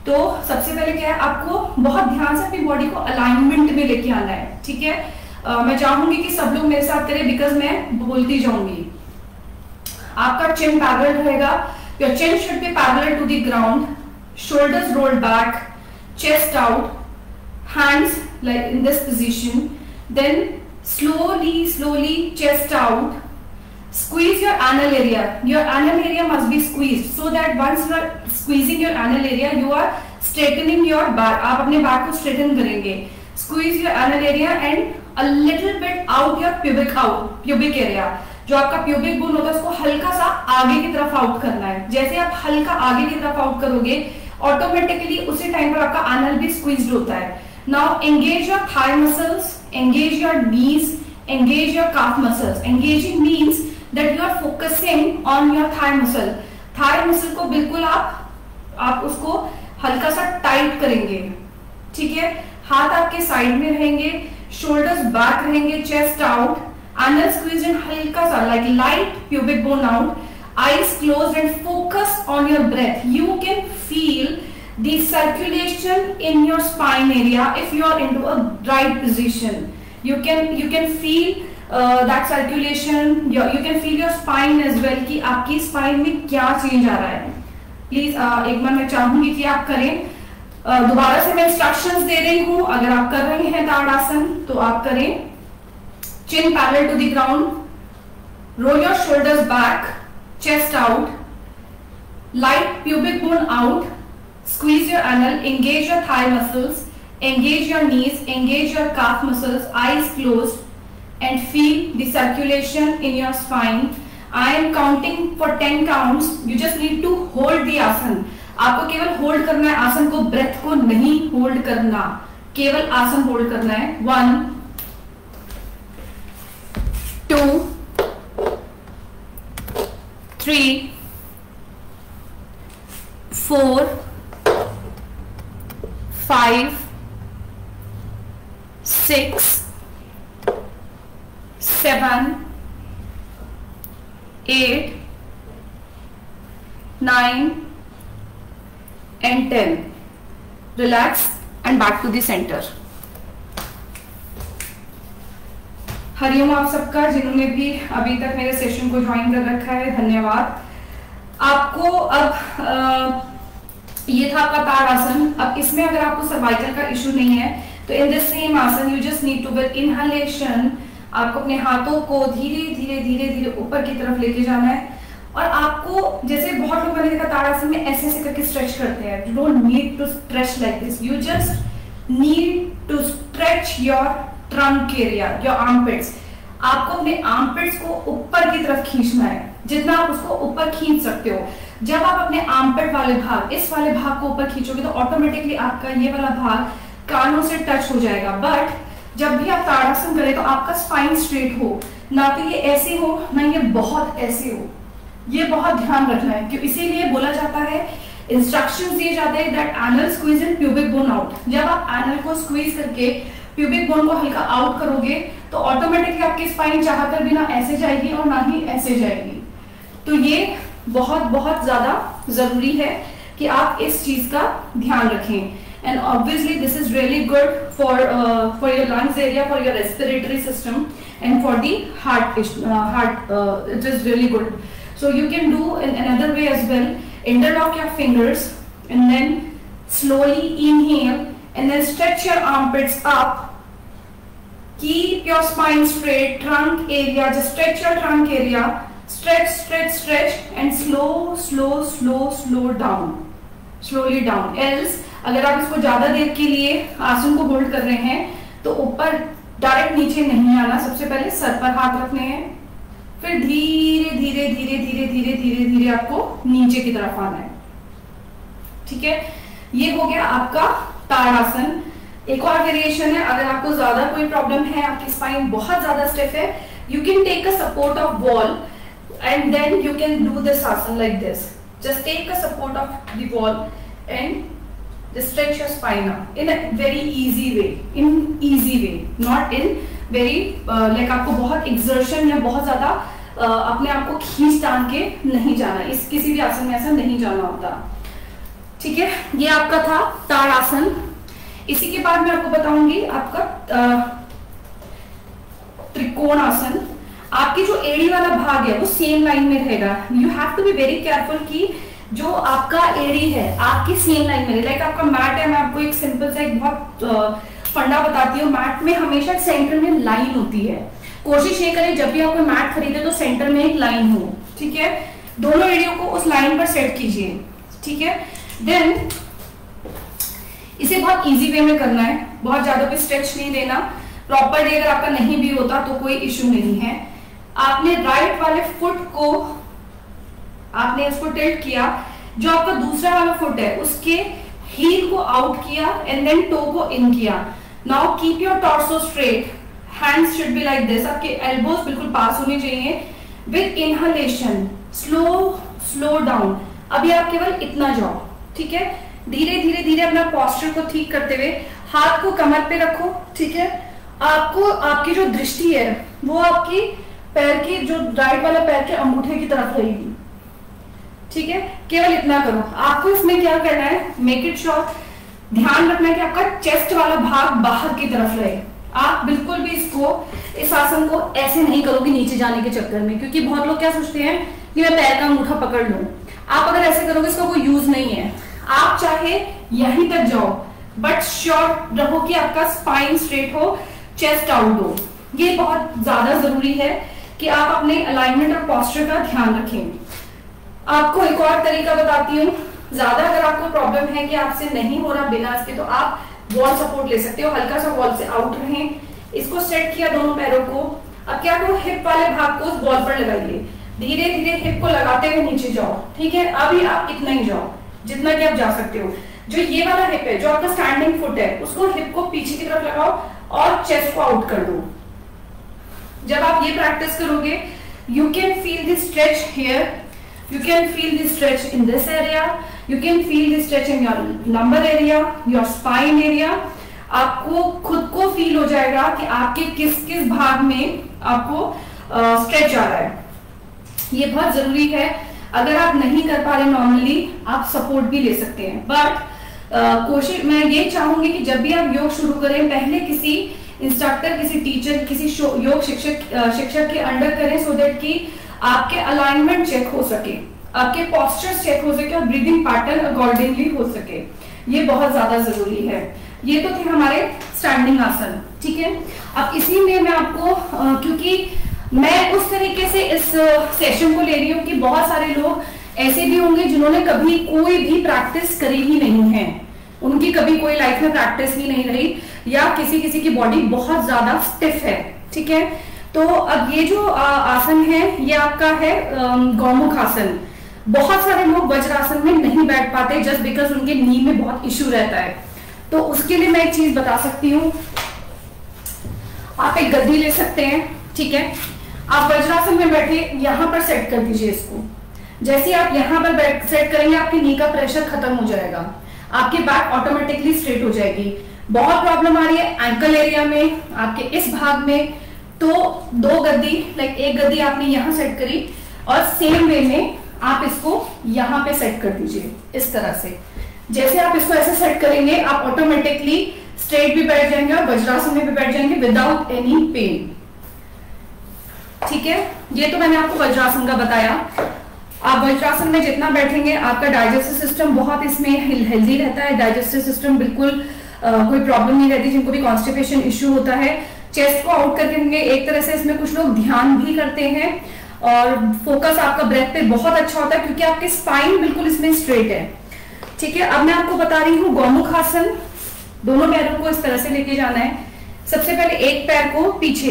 A: तो सबसे पहले क्या है, आपको बहुत ध्यान से अपनी बॉडी को अलाइनमेंट में लेके आना है, ठीक है। मैं चाहूंगी कि सब लोग मेरे साथ करें, बिकॉज मैं बोलती जाऊंगी। आपका चिन पैरेलल रहेगा, your chin should be parallel to the ground, shoulders rolled back, chest out, hands like in this position, then slowly chest out, squeeze your anal area. Your anal area must be squeezed, so that once you are squeezing your anal area you are straightening your back. आप अपने back को straighten करेंगे. Squeeze your anal area and a little bit out your pubic area. जो आपका pubic bone होगा उसको हल्का सा आगे की तरफ आउट करना है। जैसे आप हल्का आगे की तरफ आउट करोगे ऑटोमेटिकली उसी टाइम पर आपका anal भी squeezed होता है। Now engage your thigh muscles, engage your knees, engage your calf muscles. Engaging means that you are focusing on your thigh muscle. Thigh muscle को बिल्कुल आप उसको हल्का सा टाइट करेंगे, ठीक है। हाथ आपके साइड में रहेंगे, शोल्डर्स बैक रहेंगे, chest out, anal squeeze and हल्का सा like light pubic bone out, eyes closed and focus on your breath. You can feel the circulation in your spine area if you are into a right position. You can feel that circulation. You can feel your spine as well कि आपकी spine में क्या change आ रहा है। Please एक बार मैं चाहूंगी कि आप करें। दोबारा से मैं instructions दे रही हूँ। अगर आप कर रहे हैं ताड़ासन तो आप करें। Chin parallel to the ground. Roll your shoulders back. Chest out, light pubic bone out, squeeze your anal, engage your thigh muscles, engage your knees, engage your calf muscles, eyes closed, and feel the circulation in your spine. I am counting for 10 counts. You just need to hold the आसन. आपको केवल hold करना है आसन को, breath को नहीं hold करना, केवल आसन होल्ड करना है। 1 2 3 4 5 6 7 8 9 and 10. Relax and back to the center. Hariom आप सबका, जिन्होंने भी अभी तक मेरे सेशन को ज्वाइन कर रखा है, धन्यवाद आपको। अब ये था आपका ताड़ासन। अब इसमें अगर आपको सर्वाइकल का इशू नहीं है तो in this same asana you just need to with inhalation आपको अपने हाथों को धीरे धीरे धीरे धीरे ऊपर की तरफ लेके जाना है। और आपको जैसे बहुत लोग मैंने देखा ताड़ासन में ऐसे ऐसे करके स्ट्रेच करते हैं। You don't need to stretch like this, you just need to stretch your trunk area, your armpits. आपको अपने आर्मपिट्स को ऊपर की तरफ खींचना है, जितना आप उसको ऊपर खींच सकते हो। जब आप अपने आर्मपिट वाले भाग, इस वाले भाग को ऊपर खींचोगे तो ऑटोमेटिकली आपका ये वाला भाग कानों से टच हो जाएगा। बट जब भी आप ताड़ासन करें तो आपका स्पाइन स्ट्रेट हो, ना तो ये ऐसे हो ना ये बहुत ऐसे हो। ये बहुत ध्यान रखना है, क्यों इसीलिए बोला जाता है, इंस्ट्रक्शंस दिए जाते हैं that anal squeeze and pubic bone out. जब आप एनल को स्क्वीज करके प्यूबिक बोन को हल्का आउट करोगे तो ऑटोमेटिकली आपकी स्पाइन चाहकर भी ना ऐसे जाएगी और ना ही ऐसे जाएगी। तो ये बहुत बहुत ज्यादा जरूरी है कि आप इस चीज का ध्यान रखें। And obviously this is really good for your lungs area, for your respiratory system and for the heart. It is really good. So you can do in another way as well. Interlock your fingers and then slowly inhale and then stretch your armpits up. Keep your spine straight, trunk area, just stretch your trunk area. Stretch, stretch, stretch and slow down. Slowly down. Else, अगर आप इसको ज्यादा देर के लिए आसन को hold कर रहे हैं तो ऊपर डायरेक्ट नीचे नहीं आना। सबसे पहले सर पर हाथ रखने हैं, फिर धीरे धीरे धीरे धीरे धीरे धीरे धीरे आपको नीचे की तरफ आना है। ठीक है, ये हो गया आपका ताड़ासन। एक और वेरिएशन है, अगर आपको ज्यादा कोई प्रॉब्लम है, आपकी स्पाइन बहुत ज्यादा स्टिफ है, you can take a support of wall and then you can do this asana like this. Just take a support of the wall and just stretch your spine up in a very easy way, not in very like आपको बहुत exertion या बहुत ज्यादा अपने आप को खींच तान के नहीं जाना। इस किसी भी आसन में ऐसा नहीं जाना होता। ठीक है, ये आपका था ताड़ासन। इसी के बाद मैं आपको बताऊंगी आपका त्रिकोणासन। आपकी जो एड़ी वाला भाग है वो सेम लाइन में रहेगा। You have to be very careful कि जो आपका एड़ी है आपकी सेम लाइन में, लाइक आपका मैट है। मैं आपको एक सिंपल सा एक बहुत फंडा बताती हूँ। मैट में हमेशा सेंटर में लाइन होती है। कोशिश ये करें जब भी आप कोई मैट खरीदे तो सेंटर में एक लाइन हो। ठीक है, दोनों एड़ियों को उस लाइन पर सेट कीजिए। ठीक है, देन इसे बहुत इजी वे में करना है, बहुत ज्यादा भी स्ट्रेच नहीं देना। प्रॉपरली अगर आपका नहीं भी होता तो कोई इश्यू नहीं है। आपने राइट वाले फुट को आपने इसको टिल्ट किया, जो आपका दूसरा वाला फुट है उसके हील को आउट किया एंड देन टो को इन किया। Now keep your torso straight, hands should be like this. आपके एल्बोज बिल्कुल पास होने चाहिए। With inhalation slow down. अभी आप केवल इतना जाओ, ठीक है। धीरे धीरे धीरे अपना पोस्चर को ठीक करते हुए हाथ को कमर पे रखो, ठीक है। आपको आपकी जो दृष्टि है वो आपकी पैर की जो राइट वाला पैर के अंगूठे की तरफ रहेगी, ठीक है। केवल इतना करो। आपको इसमें क्या करना है, मेक इट श्योर, ध्यान रखना है कि आपका चेस्ट वाला भाग बाहर की तरफ रहे। आप बिल्कुल भी इस आसन को ऐसे नहीं करोगे नीचे जाने के चक्कर में, क्योंकि बहुत लोग क्या सोचते हैं कि मैं पैर का अंगूठा पकड़ लूं। आप अगर ऐसे करोगे इसका कोई यूज नहीं है। आप चाहे यहीं तक जाओ, बट श्योर रहो कि आपका स्पाइन स्ट्रेट हो, चेस्ट आउट हो। ये बहुत ज्यादा जरूरी है कि आप अपने अलाइनमेंट और पोस्चर का ध्यान रखें। आपको एक और तरीका बताती हूँ। ज्यादा अगर आपको प्रॉब्लम है कि आपसे नहीं हो रहा बिना इसके, तो आप वॉल सपोर्ट ले सकते हो। हल्का सा वॉल से आउट रहें, इसको सेट किया दोनों पैरों को। अब क्या करो, हिप वाले भाग को उस बॉल पर लगाइए। धीरे धीरे हिप को लगाते हुए नीचे जाओ, ठीक है। अभी आप इतना ही जाओ जितना कि आप जा सकते हो। जो ये वाला हिप है, जो आपका स्टैंडिंग फुट है, उसको हिप को पीछे की तरफ लगाओ और चेस्ट को आउट कर दो। जब आप ये प्रैक्टिस करोगे, you can feel the stretch here, you can feel the stretch in this area, you can feel the stretch in your lumbar area, your spine area। आपको खुद को फील हो जाएगा कि आपके किस किस भाग में आपको स्ट्रेच आ रहा है। ये बहुत जरूरी है। अगर आप नहीं कर पा रहे नॉर्मली, आप सपोर्ट भी ले सकते हैं, बट कोशिश मैं ये चाहूंगी कि जब भी आप योग शुरू करें, पहले किसी इंस्ट्रक्टर, किसी टीचर, किसी योग शिक्षक के अंडर करें, सो दैट कि आपके अलाइनमेंट चेक हो सके, आपके पोस्चर्स चेक हो सके और ब्रीदिंग पैटर्न अकॉर्डिंगली हो सके। ये बहुत ज्यादा जरूरी है। ये तो थे हमारे स्टैंडिंग आसन, ठीक है। अब इसी में मैं आपको क्योंकि मैं उस तरीके से इस सेशन को ले रही हूँ कि बहुत सारे लोग ऐसे भी होंगे जिन्होंने कभी कोई भी प्रैक्टिस करी ही नहीं है, उनकी कभी कोई लाइफ में प्रैक्टिस ही नहीं रही, या किसी किसी की बॉडी बहुत ज्यादा स्टिफ है, ठीक है। तो अब ये जो आसन है, ये आपका है गौमुख आसन। बहुत सारे लोग वज्रासन में नहीं बैठ पाते जस्ट बिकॉज उनके नी में बहुत इश्यू रहता है। तो उसके लिए मैं एक चीज बता सकती हूँ, आप एक गद्दी ले सकते हैं, ठीक है। आप वज्रासन में बैठे, यहां पर सेट कर दीजिए इसको। जैसे आप यहां पर सेट करेंगे, आपके नी का प्रेशर खत्म हो जाएगा, आपकी बैक ऑटोमेटिकली स्ट्रेट हो जाएगी। बहुत प्रॉब्लम आ रही है एंकल एरिया में, आपके इस भाग में, तो दो गद्दी, लाइक एक गद्दी आपने यहां सेट करी और सेम वे में आप इसको यहां पे सेट कर दीजिए इस तरह से। जैसे आप इसको ऐसे सेट करेंगे, आप ऑटोमेटिकली स्ट्रेट भी बैठ जाएंगे और वज्रासन में भी बैठ जाएंगे विदाउट एनी पेन, ठीक है। ये तो मैंने आपको वज्रासन का बताया। आप वज्रासन में जितना बैठेंगे, आपका डाइजेस्टिव सिस्टम बहुत इसमें हेल्दी रहता है। डाइजेस्टिव सिस्टम बिल्कुल कोई प्रॉब्लम नहीं रहती। जिनको भी कॉन्स्टिपेशन इश्यू होता है, चेस्ट को आउट करके एक तरह से इसमें कुछ लोग ध्यान भी करते हैं और फोकस आपका ब्रेथ पे बहुत अच्छा होता है, क्योंकि आपकी स्पाइन बिल्कुल इसमें स्ट्रेट है, ठीक है। अब मैं आपको बता रही हूँ गौमुख आसन। दोनों पैरों को इस तरह से लेके जाना है। सबसे पहले एक पैर को पीछे,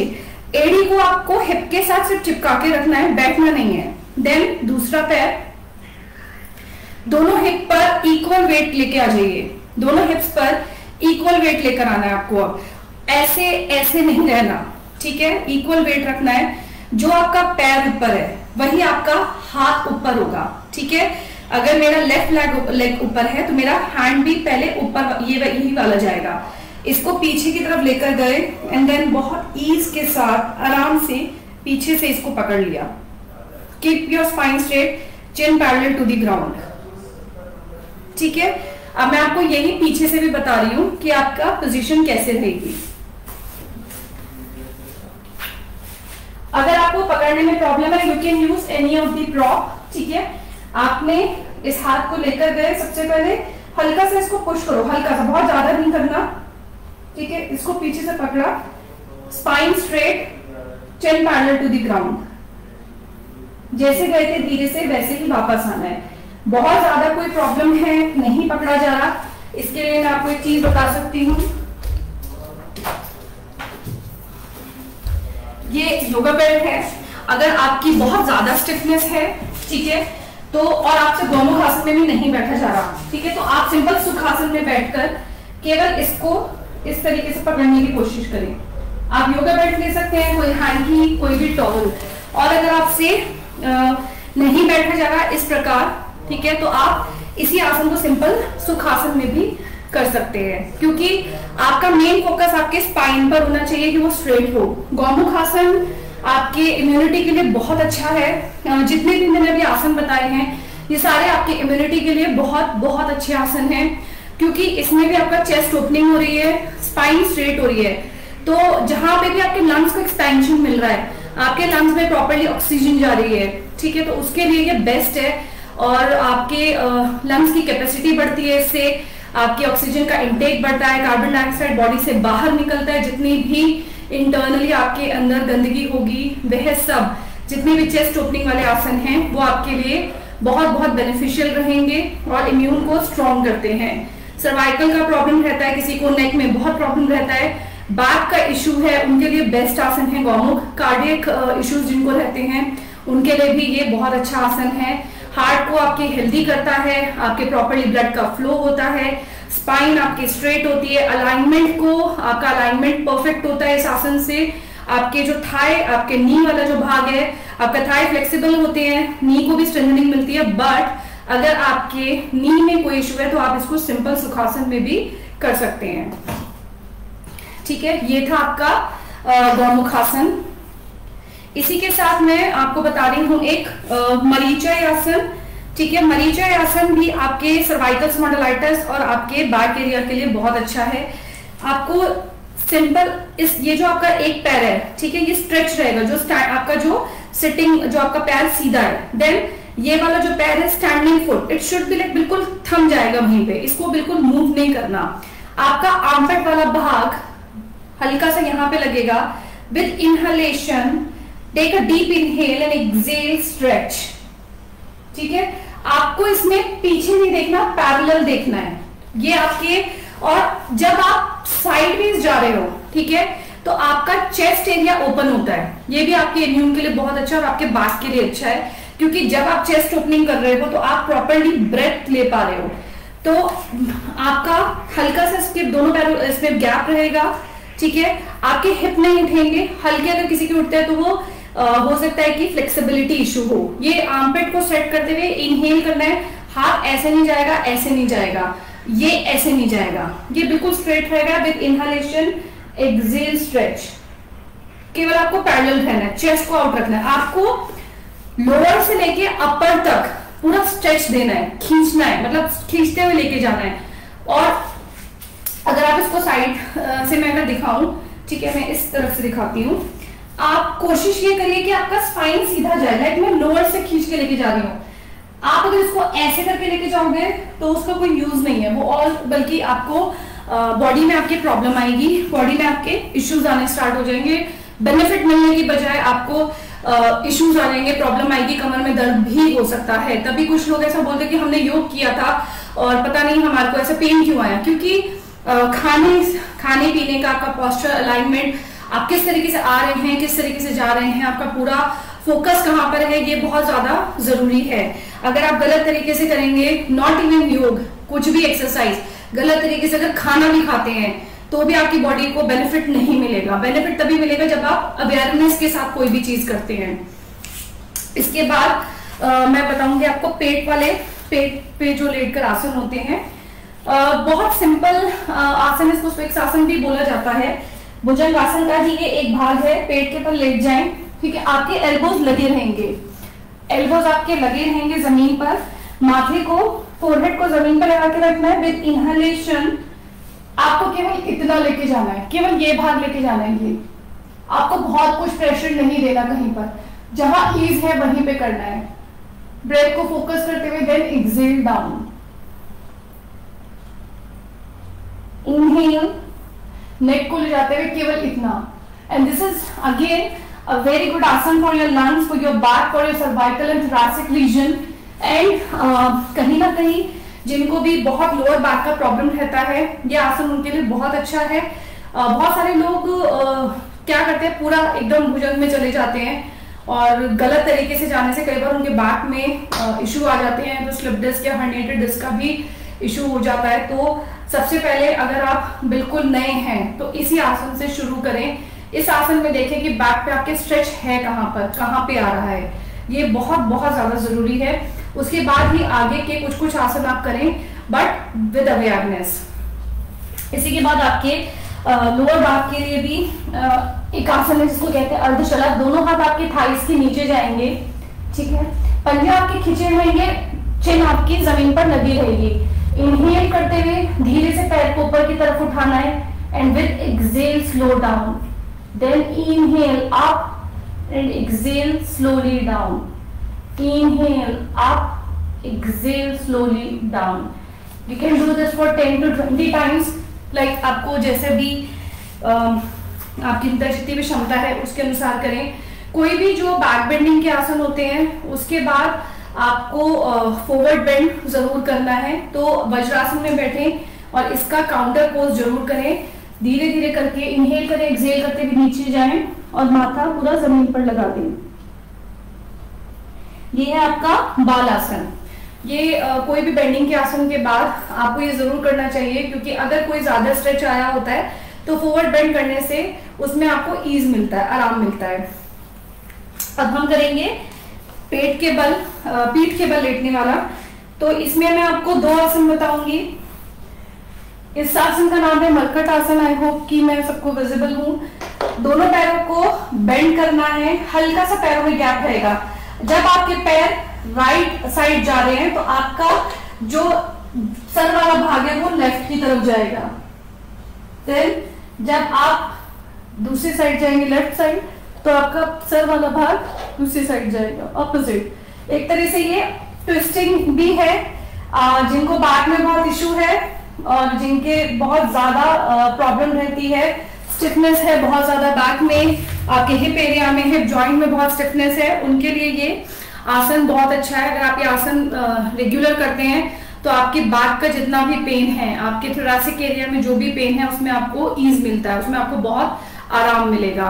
A: एड़ी को आपको हिप के साथ सिर्फ चिपका के रखना है, बैठना नहीं है। देन दूसरा पैर, दोनों हिप पर इक्वल वेट लेके आ जाइए, दोनों हिप्स पर इक्वल वेट लेकर आना है आपको। अब ऐसे ऐसे नहीं रहना, ठीक है, इक्वल वेट रखना है। जो आपका पैर ऊपर है वही आपका हाथ ऊपर होगा, ठीक है। अगर मेरा लेफ्ट लेग ऊपर है तो मेरा हैंड भी पहले ऊपर यही वाला जाएगा। इसको पीछे की तरफ लेकर गए एंड देन बहुत ईज के साथ आराम से पीछे से इसको पकड़ लिया। Keep your spine straight, chin parallel to the ground, ठीक है। अब मैं आपको यही पीछे से भी बता रही हूं कि आपका पोजीशन कैसे रहेगी। अगर आपको पकड़ने में प्रॉब्लम है, you can use any of the prop, ठीक है। आपने इस हाथ को लेकर गए, सबसे पहले हल्का सा इसको पुश करो, हल्का सा, बहुत ज्यादा नहीं करना, ठीक है। इसको पीछे से पकड़ा, spine straight, chin parallel to the ground. जैसे गए थे धीरे से वैसे ही वापस आना है। बहुत ज्यादा कोई प्रॉब्लम है, नहीं पकड़ा जा रहा, इसके लिए मैं आपको एक चीज बता सकती हूँ। ये योगा बेल्ट है। अगर आपकी बहुत ज्यादा स्टिफनेस है, ठीक है, तो और आपसे गौमुख आसन में भी नहीं बैठा जा रहा, ठीक है, तो आप सिंपल सुखासन में बैठकर केवल इसको इस तरीके से पकड़ने की कोशिश करें। आप योगा बेल्ट ले सकते हैं, कोई हैंकी, कोई भी टॉवल। और अगर आपसे नहीं बैठा जा रहा इस प्रकार, ठीक है, तो आप इसी आसन को सिंपल सुखासन में भी कर सकते हैं, क्योंकि आपका मेन फोकस आपके स्पाइन पर होना चाहिए कि वो स्ट्रेट हो। गौमुख आसन आपके इम्यूनिटी के लिए बहुत अच्छा है। जितने भी मैंने अभी आसन बताए हैं ये सारे आपके इम्यूनिटी के लिए बहुत बहुत अच्छे आसन हैं, क्योंकि इसमें भी आपका चेस्ट ओपनिंग हो रही है, स्पाइन स्ट्रेट हो रही है, तो जहां पे भी आपके लंग्स को एक्सपेंशन मिल रहा है, आपके लंग्स में प्रॉपर्ली ऑक्सीजन जा रही है, ठीक है, तो उसके लिए ये बेस्ट है। और आपके लंग्स की कैपेसिटी बढ़ती है, इससे आपके ऑक्सीजन का इंटेक बढ़ता है, कार्बन डाइऑक्साइड बॉडी से बाहर निकलता है, जितनी भी इंटरनली आपके अंदर गंदगी होगी वह सब, जितने भी चेस्ट ओपनिंग वाले आसन हैं वो आपके लिए बहुत बहुत बेनिफिशियल रहेंगे और इम्यून को स्ट्रॉन्ग करते हैं। सर्वाइकल का प्रॉब्लम रहता है, किसी को नेक में बहुत प्रॉब्लम रहता है, बैक का इश्यू है, उनके लिए बेस्ट आसन है गौमुख। कार्डियक इश्यूज जिनको रहते हैं उनके लिए भी ये बहुत अच्छा आसन है। हार्ट को आपके हेल्दी करता है, आपके प्रॉपर्ली ब्लड का फ्लो होता है, स्पाइन आपकी स्ट्रेट होती है, अलाइनमेंट को आपका अलाइनमेंट परफेक्ट होता है इस आसन से। आपके जो थाई, आपके नी वाला जो भाग है, आपका थाई फ्लेक्सिबल होते हैं, नी को भी स्ट्रेंथनिंग मिलती है। बट अगर आपके नी में कोई इश्यू है तो आप इसको सिंपल सुखासन में भी कर सकते हैं, ठीक है। ये था आपका गौमुख आसन। इसी के साथ मैं आपको बता रही हूँ एक मरीचय आसन, ठीक है। मरीचय आसन भी आपके सर्वाइकल स्पॉन्डिलाइटिस और आपके बैक एरिया के लिए बहुत अच्छा है। आपको सिंपल ये जो आपका एक पैर है, ठीक है, ये स्ट्रेच रहेगा, जो आपका जो सिटिंग, जो आपका पैर सीधा है। देन ये वाला जो पैर है standing foot, it should be like बिल्कुल थम जाएगा वहीं पे, इसको बिल्कुल मूव नहीं करना। आपका आर्मपिट वाला भाग हल्का सा यहाँ पे लगेगा। With inhalation take a deep inhale and exhale stretch, ठीक है। आपको इसमें पीछे नहीं देखना, पैरेलल देखना है ये आपके। और जब आप साइडवेज जा रहे हो, ठीक है, तो आपका चेस्ट एरिया ओपन होता है, ये भी आपके इम्यून के लिए बहुत अच्छा और आपके बैक के लिए अच्छा है, क्योंकि जब आप चेस्ट ओपनिंग कर रहे हो तो आप प्रॉपर्ली ब्रेथ ले पा रहे हो, तो आपका हल्का सा इसके दोनों पैरों इसमें गैप रहेगा, ठीक है। आपके हिप नहीं उठेंगे, हल्के अगर किसी के उठते हैं तो वो हो सकता है कि फ्लेक्सिबिलिटी इशू हो। ये आर्मपिट को सेट करते हुए इनहेल करना है, हाथ ऐसे नहीं जाएगा, ऐसे नहीं जाएगा, ये ऐसे नहीं जाएगा, ये बिल्कुल स्ट्रेट रहेगा। विद इनहेलेशन एक्सहेल स्ट्रेच, केवल आपको पैरेलल रहना है, चेस्ट को आउट रखना है, आपको लोअर से लेके अपर तक पूरा स्ट्रेच देना है, खींचना है, मतलब खींचते हुए लेके जाना है। और अगर आप इसको साइड से मैं अगर दिखाऊं, ठीक है, मैं इस तरफ से दिखाती हूँ, आप कोशिश ये करिए कि आपका स्पाइन सीधा जाए, लाइक मैं लोअर से खींच के लेके जा रही हूँ। आप अगर इसको ऐसे करके लेके जाओगे तो उसका कोई यूज नहीं है वो, और बल्कि आपको बॉडी में आपकी प्रॉब्लम आएगी, बॉडी में आपके इश्यूज आने स्टार्ट हो जाएंगे। बेनिफिट मिलने की बजाय आपको इश्यूज आ जाएंगे, प्रॉब्लम आएगी, कमर में दर्द भी हो सकता है। तभी कुछ लोग ऐसा बोलते हैं कि हमने योग किया था और पता नहीं हमारे को ऐसा पेन क्यों आया, क्योंकि खाने पीने का आपका पोस्चर अलाइनमेंट, आप किस तरीके से आ रहे हैं, किस तरीके से जा रहे हैं, आपका पूरा फोकस कहाँ पर है, ये बहुत ज्यादा जरूरी है। अगर आप गलत तरीके से करेंगे, नॉट इवन योग, कुछ भी एक्सरसाइज गलत तरीके से अगर खाना भी खाते हैं तो भी आपकी बॉडी को बेनिफिट नहीं मिलेगा। बेनिफिट तभी मिलेगा जब आप अवेयरनेस के साथ कोई भी चीज करते हैं। इसके बाद मैं बताऊंगी आपको पेट पे जो लेटकर आसन होते हैं, बहुत सिंपल आसन, इसको स्विक्स आसन भी बोला जाता है। भुजंग आसन का ही ये एक भाग है, पेट के पर लेट जाएं, ठीक है। आपके एल्बोज लगे रहेंगे, एल्बोज आपके लगे रहेंगे जमीन पर, माथे को, फोरहेड को जमीन पर लगा के रखना है। विद इनहेलेशन आपको केवल इतना लेके जाना है, केवल ये भाग लेके जाना है, ये आपको बहुत कुछ प्रेशर नहीं देना कहीं पर, जहां ईज है वहीं पे करना है। ब्रेथ को फोकस करते हुए देन एक्सहेल डाउन, इनहेल, नेक को ले जाते हुए केवल इतना। And this is again a very good asan for your lungs, for your back, for your cervical and thoracic region. And कहीं ना कहीं जिनको भी बहुत लोअर बैक का प्रॉब्लम रहता है, ये आसन उनके लिए बहुत अच्छा है। बहुत सारे लोग क्या करते हैं, पूरा एकदम भुजंग में चले जाते हैं और गलत तरीके से जाने से कई बार उनके बैक में इशू आ जाते हैं, तो स्लिप डिस्क या हर्निएटेड डिस्क का भी इशू हो जाता है। तो सबसे पहले अगर आप बिल्कुल नए हैं तो इसी आसन से शुरू करें। इस आसन में देखें कि बैक पे आपके स्ट्रेच है कहाँ पर, कहाँ पे आ रहा है, ये बहुत बहुत ज्यादा जरूरी है। उसके बाद ही आगे के कुछ कुछ आसन आप करें, बट विद अवेयरनेस। इसी के बाद आपके लोअर बैक के लिए भी एक आसन है जिसको कहते हैं अर्धशलभ। दोनों हाथ आपके थाइस के नीचे जाएंगे, ठीक है, पंजे आपके खींचे रहेंगे, चिन आपकी जमीन पर लगी रहेगी। इनहेल करते हुए धीरे से पैर को ऊपर की तरफ उठाना है, and with exhale slow down, then inhale up and exhale slowly down, inhale up, exhale slowly down. You can do this for 10 to 20 times, like आपको जैसे भी आपकी जितनी भी क्षमता है उसके अनुसार करें। कोई भी जो बैक बेंडिंग के आसन होते हैं उसके बाद आपको फॉरवर्ड बेंड जरूर करना है, तो वज्रासन में बैठें और इसका काउंटर पोज जरूर करें। धीरे धीरे करके इनहेल करें, एक्सहेल करते हुए नीचे जाएं और माथा पूरा जमीन पर लगा दें। ये है आपका बाल आसन। ये कोई भी बेंडिंग के आसन के बाद आपको ये जरूर करना चाहिए, क्योंकि अगर कोई ज्यादा स्ट्रेच आया होता है तो फॉरवर्ड बेंड करने से उसमें आपको ईज मिलता है, आराम मिलता है। अब हम करेंगे पेट के बल, पीठ के बल लेटने वाला। तो इसमें मैं आपको 2 आसन बताऊंगी। इस आसन का नाम है मरकट आसन। आई होप कि मैं सबको विजिबल हूं। दोनों पैरों को बेंड करना है, हल्का सा पैरों में गैप रहेगा। जब आपके पैर राइट साइड जा रहे हैं तो आपका जो सर वाला भाग है वो लेफ्ट की तरफ जाएगा। देन जब आप दूसरी साइड जाएंगे, लेफ्ट साइड, तो आपका सर वाला भाग दूसरी साइड जाएगा, ऑपोजिट। एक तरह से ये ट्विस्टिंग भी है। जिनको बैक में बहुत इशू है और जिनके बहुत ज्यादा प्रॉब्लम रहती है, स्टिफनेस है बहुत ज्यादा बैक में, आपके हिप एरिया में, हिप जॉइंट में बहुत स्टिफनेस है, उनके लिए ये आसन बहुत अच्छा है। अगर आप ये आसन रेगुलर करते हैं तो आपके बैक का जितना भी पेन है, आपके थोरैसिक एरिया में जो भी पेन है, उसमें आपको ईज मिलता है, उसमें आपको बहुत आराम मिलेगा।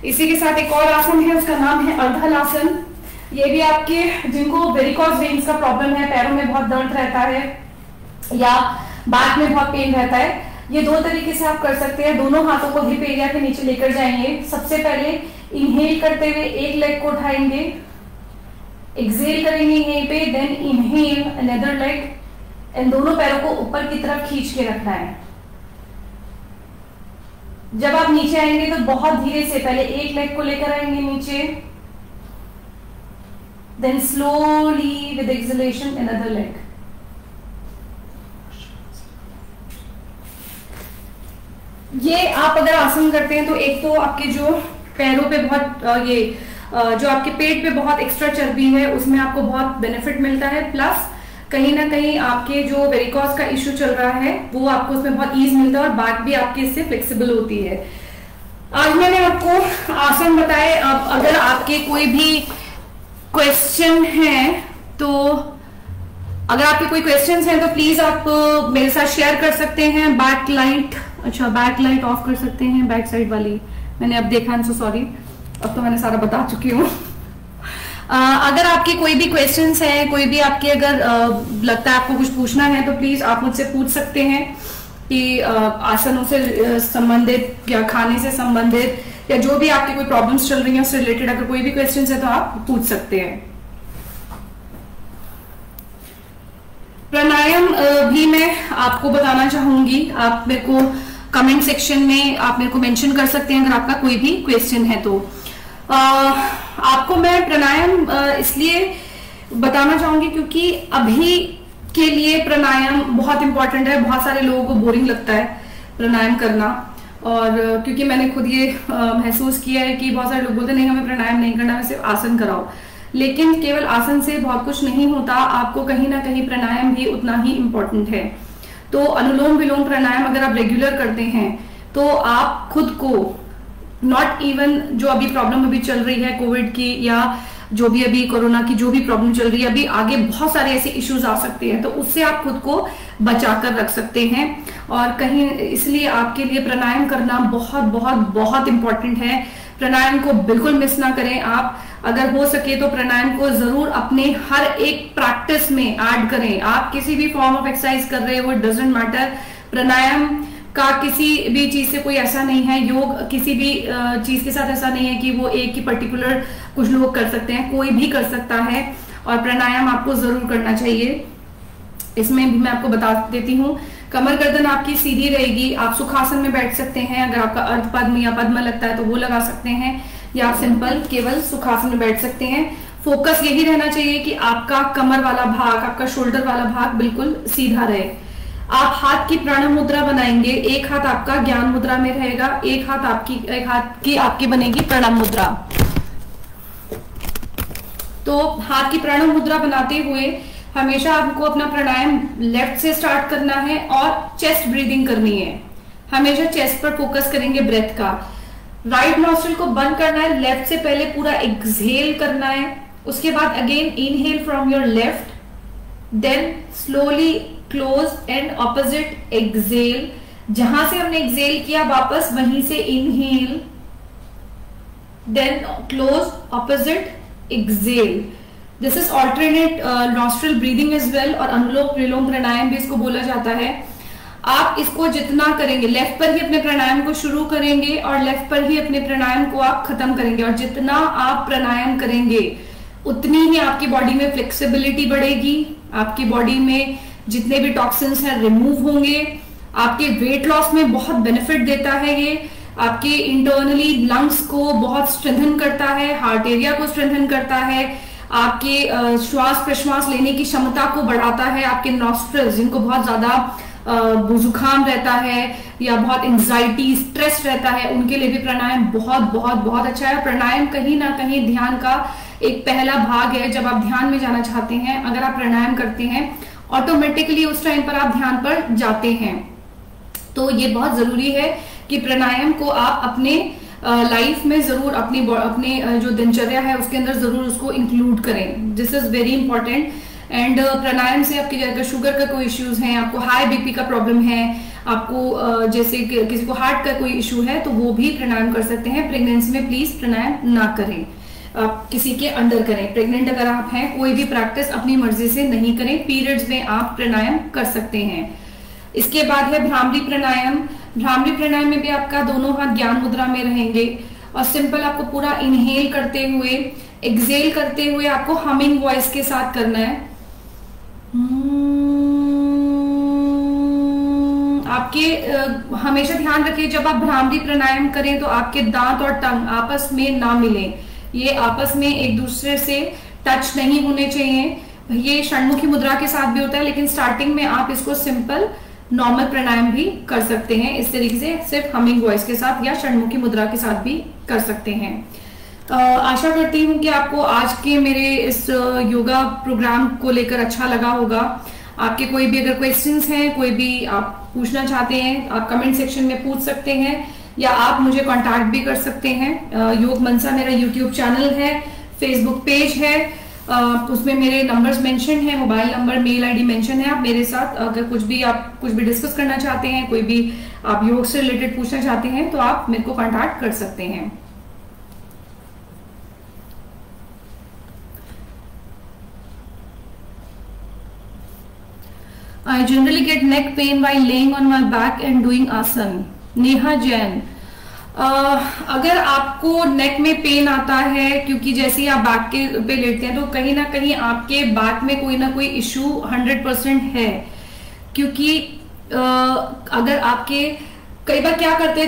A: इसी के साथ एक और आसन है, उसका नाम है अर्धल आसन। ये भी आपके जिनको वेरिकोज वेन्स का प्रॉब्लम है, पैरों में बहुत दर्द रहता है या बैक में बहुत पेन रहता है, ये 2 तरीके से आप कर सकते हैं। दोनों हाथों को हिप एरिया के नीचे लेकर जाएंगे। सबसे पहले इनहेल करते हुए एक लेग को उठाएंगे, एक्सहेल करेंगे यहीं पे, then inhale another leg, and दोनों पैरों को ऊपर की तरफ खींच के रखना है। जब आप नीचे आएंगे तो बहुत धीरे से पहले एक लेग को लेकर आएंगे नीचे, then slowly with exhalation another leg. ये आप अगर आसन करते हैं तो एक तो आपके जो पैरों पे बहुत जो आपके पेट पे बहुत एक्स्ट्रा चर्बी है उसमें आपको बहुत बेनिफिट मिलता है, प्लस कहीं ना कहीं आपके जो वेरिकोज का इश्यू चल रहा है वो आपको उसमें बहुत ईज मिलता है और बैक भी आपकी इससे फ्लेक्सिबल होती है। आज मैंने आपको आसन बताए। अब अगर आपके कोई भी क्वेश्चन है तो अगर आपके कोई क्वेश्चंस हैं तो प्लीज आप मेरे साथ शेयर कर सकते हैं। बैक लाइट, अच्छा बैक लाइट ऑफ कर सकते हैं, बैक साइड वाली मैंने अब देखा, सो सॉरी, अब तो मैंने सारा बता चुकी हूँ। अगर आपके कोई भी क्वेश्चंस हैं, कोई भी आपके अगर लगता है आपको कुछ पूछना है तो प्लीज आप मुझसे पूछ सकते हैं कि आसनों से संबंधित या खाने से संबंधित या जो भी आपकी कोई प्रॉब्लम्स चल रही हैं उससे रिलेटेड अगर कोई भी क्वेश्चंस है तो आप पूछ सकते हैं। प्राणायाम भी मैं आपको बताना चाहूंगी। आप मेरे को कमेंट सेक्शन में आप मेरे को मेंशन कर सकते हैं अगर आपका कोई भी क्वेश्चन है तो। आपको मैं प्राणायाम इसलिए बताना चाहूंगी क्योंकि अभी के लिए प्राणायाम बहुत इंपॉर्टेंट है। बहुत सारे लोगों को बोरिंग लगता है प्राणायाम करना, और क्योंकि मैंने खुद ये महसूस किया है कि बहुत सारे लोग बोलते नहीं हमें प्राणायाम नहीं करना, हमें सिर्फ आसन कराओ। लेकिन केवल आसन से बहुत कुछ नहीं होता, आपको कहीं ना कहीं प्राणायाम भी उतना ही इम्पोर्टेंट है। तो अनुलोम विलोम प्राणायाम अगर आप रेगुलर करते हैं तो आप खुद को नॉट इवन जो अभी प्रॉब्लम अभी चल रही है कोविड की या जो भी अभी कोरोना की जो भी प्रॉब्लम चल रही है, अभी आगे बहुत सारे ऐसे इश्यूज आ सकते हैं, तो उससे आप खुद को बचा कर रख सकते हैं। और कहीं इसलिए आपके लिए प्राणायाम करना बहुत बहुत बहुत इंपॉर्टेंट है। प्राणायाम को बिल्कुल मिस ना करें। आप अगर हो सके तो प्राणायाम को जरूर अपने हर एक प्रैक्टिस में ऐड करें। आप किसी भी फॉर्म ऑफ एक्सरसाइज कर रहे हो, इट डजंट मैटर, प्राणायाम का किसी भी चीज से कोई ऐसा नहीं है, योग किसी भी चीज के साथ ऐसा नहीं है कि वो एक ही पर्टिकुलर कुछ लोग कर सकते हैं, कोई भी कर सकता है। और प्राणायाम आपको जरूर करना चाहिए। इसमें भी मैं आपको बता देती हूँ, कमर गर्दन आपकी सीधी रहेगी, आप सुखासन में बैठ सकते हैं, अगर आपका अर्ध पद्म या पद्म लगता है तो वो लगा सकते हैं, या आप सिंपल केवल सुखासन में बैठ सकते हैं। फोकस यही रहना चाहिए कि आपका कमर वाला भाग, आपका शोल्डर वाला भाग बिल्कुल सीधा रहे। आप हाथ की प्राण मुद्रा बनाएंगे, एक हाथ आपका ज्ञान मुद्रा में रहेगा, एक हाथ की आपकी बनेगी प्रणाम मुद्रा। तो हाथ की प्राण मुद्रा बनाते हुए हमेशा आपको अपना प्राणायाम लेफ्ट से स्टार्ट करना है और चेस्ट ब्रीदिंग करनी है। हमेशा चेस्ट पर फोकस करेंगे ब्रेथ का। राइट नॉस्ट्रिल को बंद करना है, लेफ्ट से पहले पूरा एक्सहेल करना है, उसके बाद again inhale from your left, then slowly close and opposite exhale. जहां से हमने एक्सहेल किया वापस वहीं से inhale, then close opposite exhale. This is alternate nostril breathing as well, और अनुलोम विलोम प्राणायाम भी इसको बोला जाता है। आप इसको जितना करेंगे, लेफ्ट पर ही अपने प्राणायाम को शुरू करेंगे और लेफ्ट पर ही अपने प्राणायाम को आप खत्म करेंगे, और जितना आप प्राणायाम करेंगे उतनी ही आपकी बॉडी में फ्लेक्सिबिलिटी बढ़ेगी, आपकी बॉडी में जितने भी टॉक्सिन्स हैं रिमूव होंगे, आपके वेट लॉस में बहुत बेनिफिट देता है ये, आपके इंटरनली लंग्स को बहुत स्ट्रेंथन करता है, हार्ट एरिया को स्ट्रेंथन करता है, आपके श्वास प्रश्वास लेने की क्षमता को बढ़ाता है। आपके नॉस्ट्रल्स जिनको बहुत ज्यादा जुकाम रहता है या बहुत एंजाइटी स्ट्रेस रहता है, उनके लिए भी प्राणायाम बहुत बहुत बहुत अच्छा है। प्राणायाम कहीं ना कहीं ध्यान का एक पहला भाग है। जब आप ध्यान में जाना चाहते हैं, अगर आप प्राणायाम करते हैं, ऑटोमेटिकली उस टाइम पर आप ध्यान पर जाते हैं। तो ये बहुत जरूरी है कि प्राणायाम को आप अपने लाइफ में जरूर अपने जो दिनचर्या है उसके अंदर जरूर उसको इंक्लूड करें। This is very important. And pranayama से आपकी अगर शुगर का कोई इश्यूज है, आपको हाई बीपी का प्रॉब्लम है, आपको जैसे किसी को हार्ट का कोई इशू है, तो वो भी प्राणायाम कर सकते हैं। प्रेगनेंसी में प्लीज प्राणायाम ना करें, आप किसी के अंडर करें। प्रेग्नेंट अगर आप हैं, कोई भी प्रैक्टिस अपनी मर्जी से नहीं करें। पीरियड्स में आप प्राणायाम कर सकते हैं। इसके बाद है भ्रामरी प्राणायाम। भ्रामरी प्राणायाम में भी आपका दोनों हाथ ज्ञान मुद्रा में रहेंगे और सिंपल आपको पूरा इनहेल करते हुए एक्सहेल करते हुए आपको हमिंग वॉइस के साथ करना है। आपके हमेशा ध्यान रखिए, जब आप भ्रामरी प्राणायाम करें तो आपके दांत और टंग आपस में ना मिले, ये आपस में एक दूसरे से टच नहीं होने चाहिए। ये षण्मुखी मुद्रा के साथ भी होता है, लेकिन स्टार्टिंग में आप इसको सिंपल नॉर्मल प्राणायाम भी कर सकते हैं इस तरीके से, सिर्फ हमिंग वॉइस के साथ या षण्मुखी मुद्रा के साथ भी कर सकते हैं। आशा करती हूँ कि आपको आज के मेरे इस योगा प्रोग्राम को लेकर अच्छा लगा होगा। आपके कोई भी अगर क्वेश्चंस हैं, कोई भी आप पूछना चाहते हैं, आप कमेंट सेक्शन में पूछ सकते हैं या आप मुझे कांटेक्ट भी कर सकते हैं। योग मनसा मेरा यूट्यूब चैनल है, फेसबुक पेज है, उसमें मेरे नंबर्स मेंशन है, mobile number, mail ID mention है। आप मेरे साथ अगर आप कुछ भी डिस्कस करना चाहते हैं, कोई भी आप योग से रिलेटेड पूछना चाहते हैं, तो आप मेरे को कांटेक्ट कर सकते हैं। I generally get neck pain while laying on my back and doing आसन। नेहा जैन, अगर आपको नेक में पेन आता है, क्योंकि जैसे ही आप बैक के पे लेटते हैं तो कहीं ना कहीं आपके बैक में कोई ना कोई इशू 100% है। क्योंकि अगर आपके कई बार क्या करते हैं,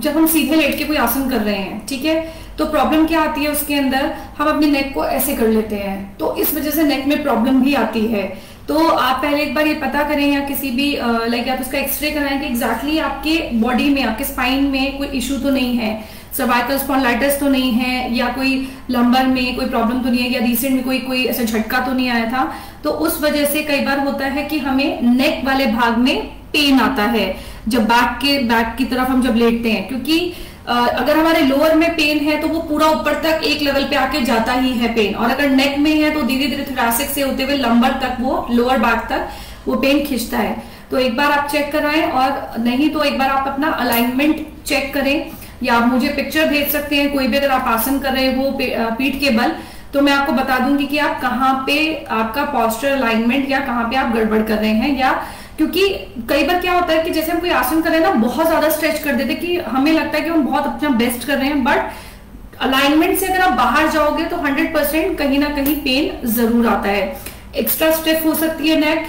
A: जब हम सीधे लेट के कोई आसन कर रहे हैं, ठीक है, तो प्रॉब्लम क्या आती है उसके अंदर, हम अपनी नेक को ऐसे कर लेते हैं, तो इस वजह से नेक में प्रॉब्लम भी आती है। तो आप पहले एक बार ये पता करें या किसी भी लाइक आप उसका एक्सरे कराएं कि एग्जैक्टली आपके बॉडी में, आपके स्पाइन में कोई इशू तो नहीं है, सर्वाइकल स्पॉन्डिलाइटिस तो नहीं है, या कोई लंबर में कोई प्रॉब्लम तो नहीं है, या रिसेंट में कोई ऐसा झटका तो नहीं आया था। तो उस वजह से कई बार होता है कि हमें नेक वाले भाग में पेन आता है जब बैक की तरफ हम जब लेटते हैं। क्योंकि अगर हमारे लोअर में पेन है तो वो पूरा ऊपर तक एक लेवल पे आके जाता ही है पेन, और अगर नेक में है तो धीरे धीरे थोरैसिक से होते हुए लंबर तक, वो लोअर बैक तक वो पेन खींचता है। तो एक बार आप चेक कराएं, और नहीं तो एक बार आप अपना अलाइनमेंट चेक करें, या आप मुझे पिक्चर भेज सकते हैं। कोई भी अगर आप आसन कर रहे हो पीठ के बल, तो मैं आपको बता दूंगी कि आप कहाँ पे आपका पोस्चर अलाइनमेंट या कहाँ पे आप गड़बड़ कर रहे हैं, या क्योंकि कई बार क्या होता है कि जैसे हम कोई आसन करें ना, बहुत ज्यादा स्ट्रेच कर देते कि हमें लगता है कि हम बहुत अपना बेस्ट कर रहे हैं, बट अलाइनमेंट से अगर आप बाहर जाओगे तो 100% कहीं ना कहीं पेन जरूर आता है। एक्स्ट्रा स्टिफ हो सकती है नेक,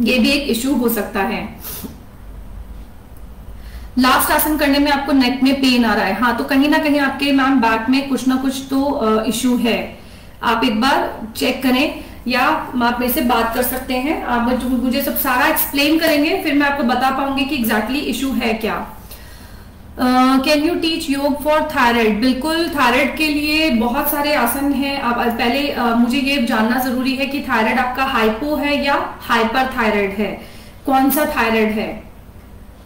A: ये भी एक इश्यू हो सकता है। लास्ट आसन करने में आपको नेक में पेन आ रहा है, हाँ, तो कहीं ना कहीं आपके मैम बैक में कुछ ना कुछ तो इश्यू है। आप एक बार चेक करें या आप मेरे से बात कर सकते हैं, आप मुझे सब सारा एक्सप्लेन करेंगे, फिर मैं आपको बता पाऊंगी कि एग्जैक्टली इश्यू है क्या। कैन यू टीच योग फॉर थायराइड? बिल्कुल, थायराइड के लिए बहुत सारे आसन हैं। आप पहले मुझे ये जानना जरूरी है कि थायराइड आपका हाइपो है या हाइपर थायराइड है, कौन सा थायराइड है,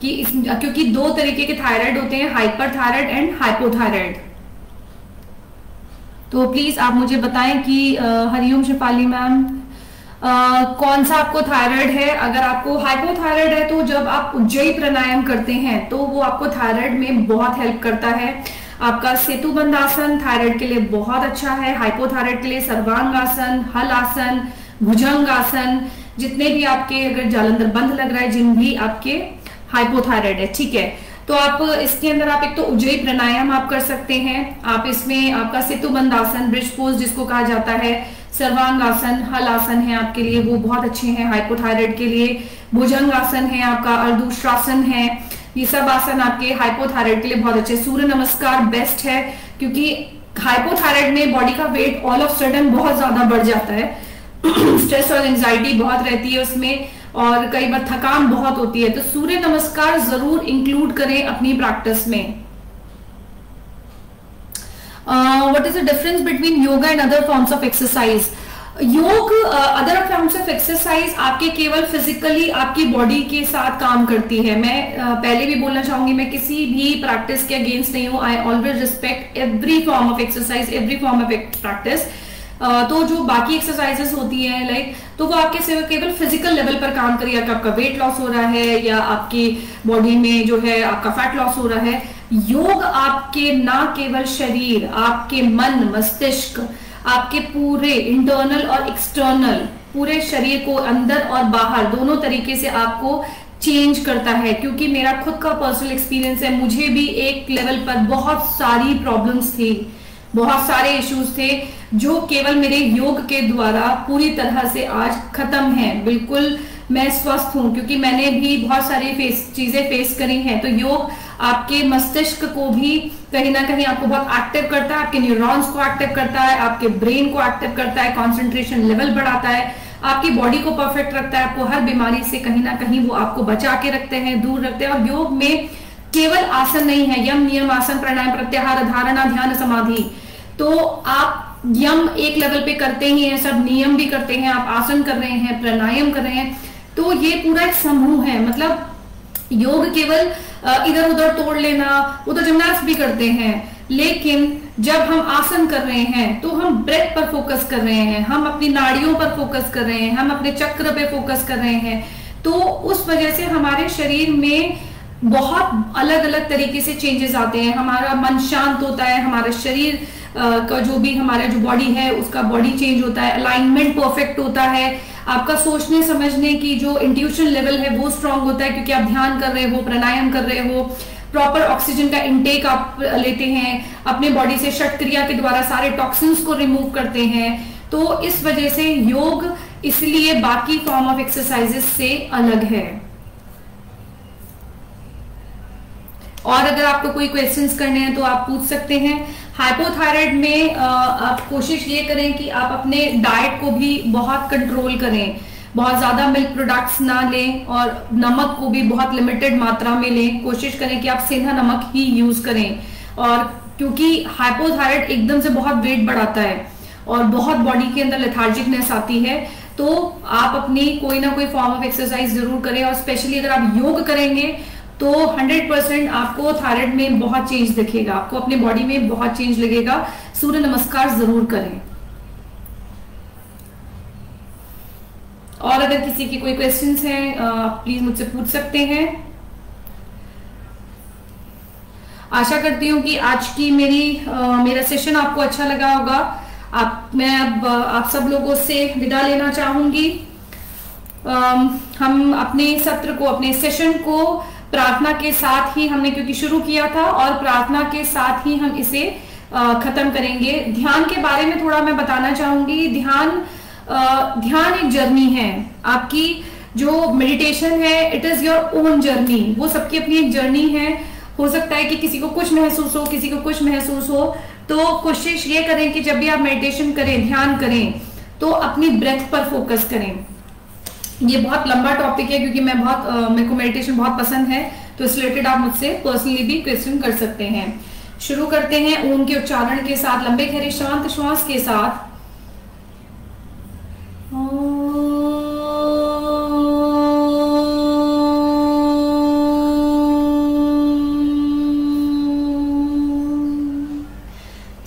A: क्योंकि दो तरीके के थायराइड होते हैं, हाइपर थायराइड एंड हाइपोथायराइड। तो प्लीज आप मुझे बताएं कि हरिओम शेफाली मैम, कौन सा आपको थायराइड है। अगर आपको हाइपोथायराइड है तो जब आप उज्जयी प्राणायाम करते हैं तो वो आपको थायराइड में बहुत हेल्प करता है। आपका सेतुबंध आसन थायराइड के लिए बहुत अच्छा है, हाइपोथायराइड के लिए सर्वांग आसन, हल आसन, भुजंग आसन, जितने भी आपके अगर जालंधर बंद लग रहा है, जिन भी आपके हाइपोथायराइड है, ठीक है। तो आप इसके अंदर आप एक तो उज्जयी प्राणायाम आप कर सकते हैं, आप इसमें आपका सेतुबंध आसन, ब्रिज पोज जिसको कहा जाता है, सर्वांग आसन, हल आसन है आपके लिए, वो बहुत अच्छे हैं हाइपोथायराइड के लिए। भुजंग आसन है आपका, अर्धुष्ट्रासन है, ये सब आसन आपके हाइपोथायराइड के लिए बहुत अच्छे। सूर्य नमस्कार बेस्ट है, क्योंकि हाइपोथायराइड में बॉडी का वेट ऑल ऑफ सडन बहुत ज्यादा बढ़ जाता है स्ट्रेस और एंजाइटी बहुत रहती है उसमें, और कई बार थकान बहुत होती है, तो सूर्य नमस्कार जरूर इंक्लूड करें अपनी प्रैक्टिस में। What is the difference between yoga and other forms of exercise? योग, अदर फॉर्म्स ऑफ एक्सरसाइज आपके केवल फिजिकली आपकी बॉडी के साथ काम करती है। मैं पहले भी बोलना चाहूंगी, मैं किसी भी प्रैक्टिस के अगेंस्ट नहीं हूं। I always respect every form of exercise, every form of practice. तो जो बाकी एक्सरसाइजेस होती हैं लाइक, तो वो आपके केवल फिजिकल लेवल पर काम करिए, आपका वेट लॉस हो रहा है या आपकी बॉडी में जो है आपका फैट लॉस हो रहा है। योग आपके ना केवल शरीर, आपके मन, मस्तिष्क, आपके पूरे इंटरनल और एक्सटर्नल पूरे शरीर को अंदर और बाहर दोनों तरीके से आपको चेंज करता है। क्योंकि मेरा खुद का पर्सनल एक्सपीरियंस है, मुझे भी एक लेवल पर बहुत सारी प्रॉब्लम्स थी, बहुत सारे इश्यूज थे जो केवल मेरे योग के द्वारा पूरी तरह से आज खत्म हैं। बिल्कुल मैं स्वस्थ हूं, क्योंकि मैंने भी बहुत सारी चीजें फेस करी हैं। तो योग आपके मस्तिष्क को भी कहीं ना कहीं आपको बहुत एक्टिव करता है, आपके न्यूरॉन्स को एक्टिव करता है, आपके ब्रेन को एक्टिव करता है, कंसंट्रेशन लेवल बढ़ाता है, आपकी बॉडी को परफेक्ट रखता है, आपको हर बीमारी से कहीं ना कहीं वो आपको बचा के रखते हैं, दूर रखते हैं। और योग में केवल आसन नहीं है, यम नियम आसन प्राणायाम प्रत्याहार धारणा ध्यान समाधि, तो आप यम एक लेवल पे करते ही हैं, सब नियम भी करते हैं, आप आसन कर रहे हैं, प्राणायाम कर रहे हैं, तो ये पूरा एक समूह है। मतलब योग केवल इधर उधर तोड़ लेना, वो तो जिम्नास्ट भी करते हैं, लेकिन जब हम आसन कर रहे हैं तो हम ब्रेथ पर फोकस कर रहे हैं, हम अपनी नाड़ियों पर फोकस कर रहे हैं, हम अपने चक्र पे फोकस कर रहे हैं। तो उस वजह से हमारे शरीर में बहुत अलग अलग तरीके से चेंजेस आते हैं, हमारा मन शांत होता है, हमारा शरीर का जो भी हमारा जो बॉडी है उसका बॉडी चेंज होता है, अलाइनमेंट परफेक्ट होता है, आपका सोचने समझने की जो इंट्यूशन लेवल है वो स्ट्रांग होता है, क्योंकि आप ध्यान कर रहे हो, प्राणायाम कर रहे हो, प्रॉपर ऑक्सीजन का इनटेक आप लेते हैं, अपने बॉडी से षट क्रिया के द्वारा सारे टॉक्सिन्स को रिमूव करते हैं। तो इस वजह से योग इसलिए बाकी फॉर्म ऑफ एक्सरसाइजेस से अलग है। और अगर आपको कोई क्वेश्चंस करने हैं तो आप पूछ सकते हैं। हाइपोथायराइड में आप कोशिश ये करें कि आप अपने डाइट को भी बहुत कंट्रोल करें, बहुत ज्यादा मिल्क प्रोडक्ट्स ना लें, और नमक को भी बहुत लिमिटेड मात्रा में लें। कोशिश करें कि आप सेंधा नमक ही यूज करें, और क्योंकि हाइपोथायराइड एकदम से बहुत वेट बढ़ाता है और बहुत बॉडी के अंदर लेथार्जिकनेस आती है, तो आप अपनी कोई ना कोई फॉर्म ऑफ एक्सरसाइज जरूर करें। और स्पेशली अगर आप योग करेंगे तो 100% आपको थायराइड में बहुत चेंज दिखेगा, आपको अपने बॉडी में बहुत चेंज लगेगा। सूर्य नमस्कार जरूर करें। और अगर किसी की कोई क्वेश्चंस हैं प्लीज मुझसे पूछ सकते हैं। आशा करती हूँ कि आज की मेरा सेशन आपको अच्छा लगा होगा। मैं अब आप सब लोगों से विदा लेना चाहूंगी। हम अपने सत्र को, अपने सेशन को प्रार्थना के साथ ही हमने क्योंकि शुरू किया था, और प्रार्थना के साथ ही हम इसे खत्म करेंगे। ध्यान के बारे में थोड़ा मैं बताना चाहूंगी। ध्यान एक जर्नी है। आपकी जो मेडिटेशन है, it is your own journey. वो सबकी अपनी एक जर्नी है। हो सकता है कि किसी को कुछ महसूस हो, किसी को कुछ महसूस हो। तो कोशिश ये करें कि जब भी आप मेडिटेशन करें, ध्यान करें, तो अपनी ब्रेथ पर फोकस करें। ये बहुत लंबा टॉपिक है क्योंकि मेरे को मेडिटेशन बहुत पसंद है, तो इस रिलेटेड आप मुझसे पर्सनली भी क्वेश्चन कर सकते हैं। शुरू करते हैं ओम के उच्चारण के साथ, लंबे गहरे शांत श्वास के साथ।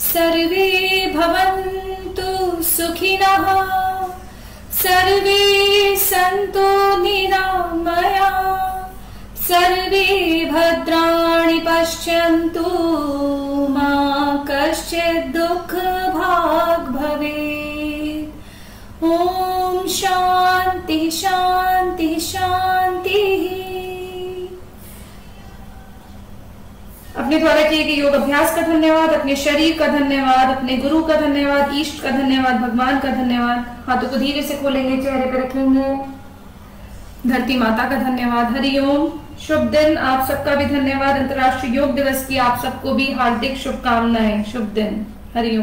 A: सर्वे भवन्तु सुखिनः, सर्वे सन्तु निरामयाः, सर्वे भद्राणि पश्यन्तु, मा कश्चित् दुःखभाग् भवेत्। ओम शांति शांति शांति। अपने द्वारा किए गए योग अभ्यास का धन्यवाद, अपने शरीर का धन्यवाद, अपने गुरु का धन्यवाद, ईष्ट का धन्यवाद, भगवान का धन्यवाद। हाथों को धीरे से खोलेंगे, चेहरे पर रखेंगे। धरती माता का धन्यवाद। हरिओम। शुभ दिन। आप सबका भी धन्यवाद। अंतर्राष्ट्रीय योग दिवस की आप सबको भी हार्दिक शुभकामनाएं। शुभ दिन। हरिओम।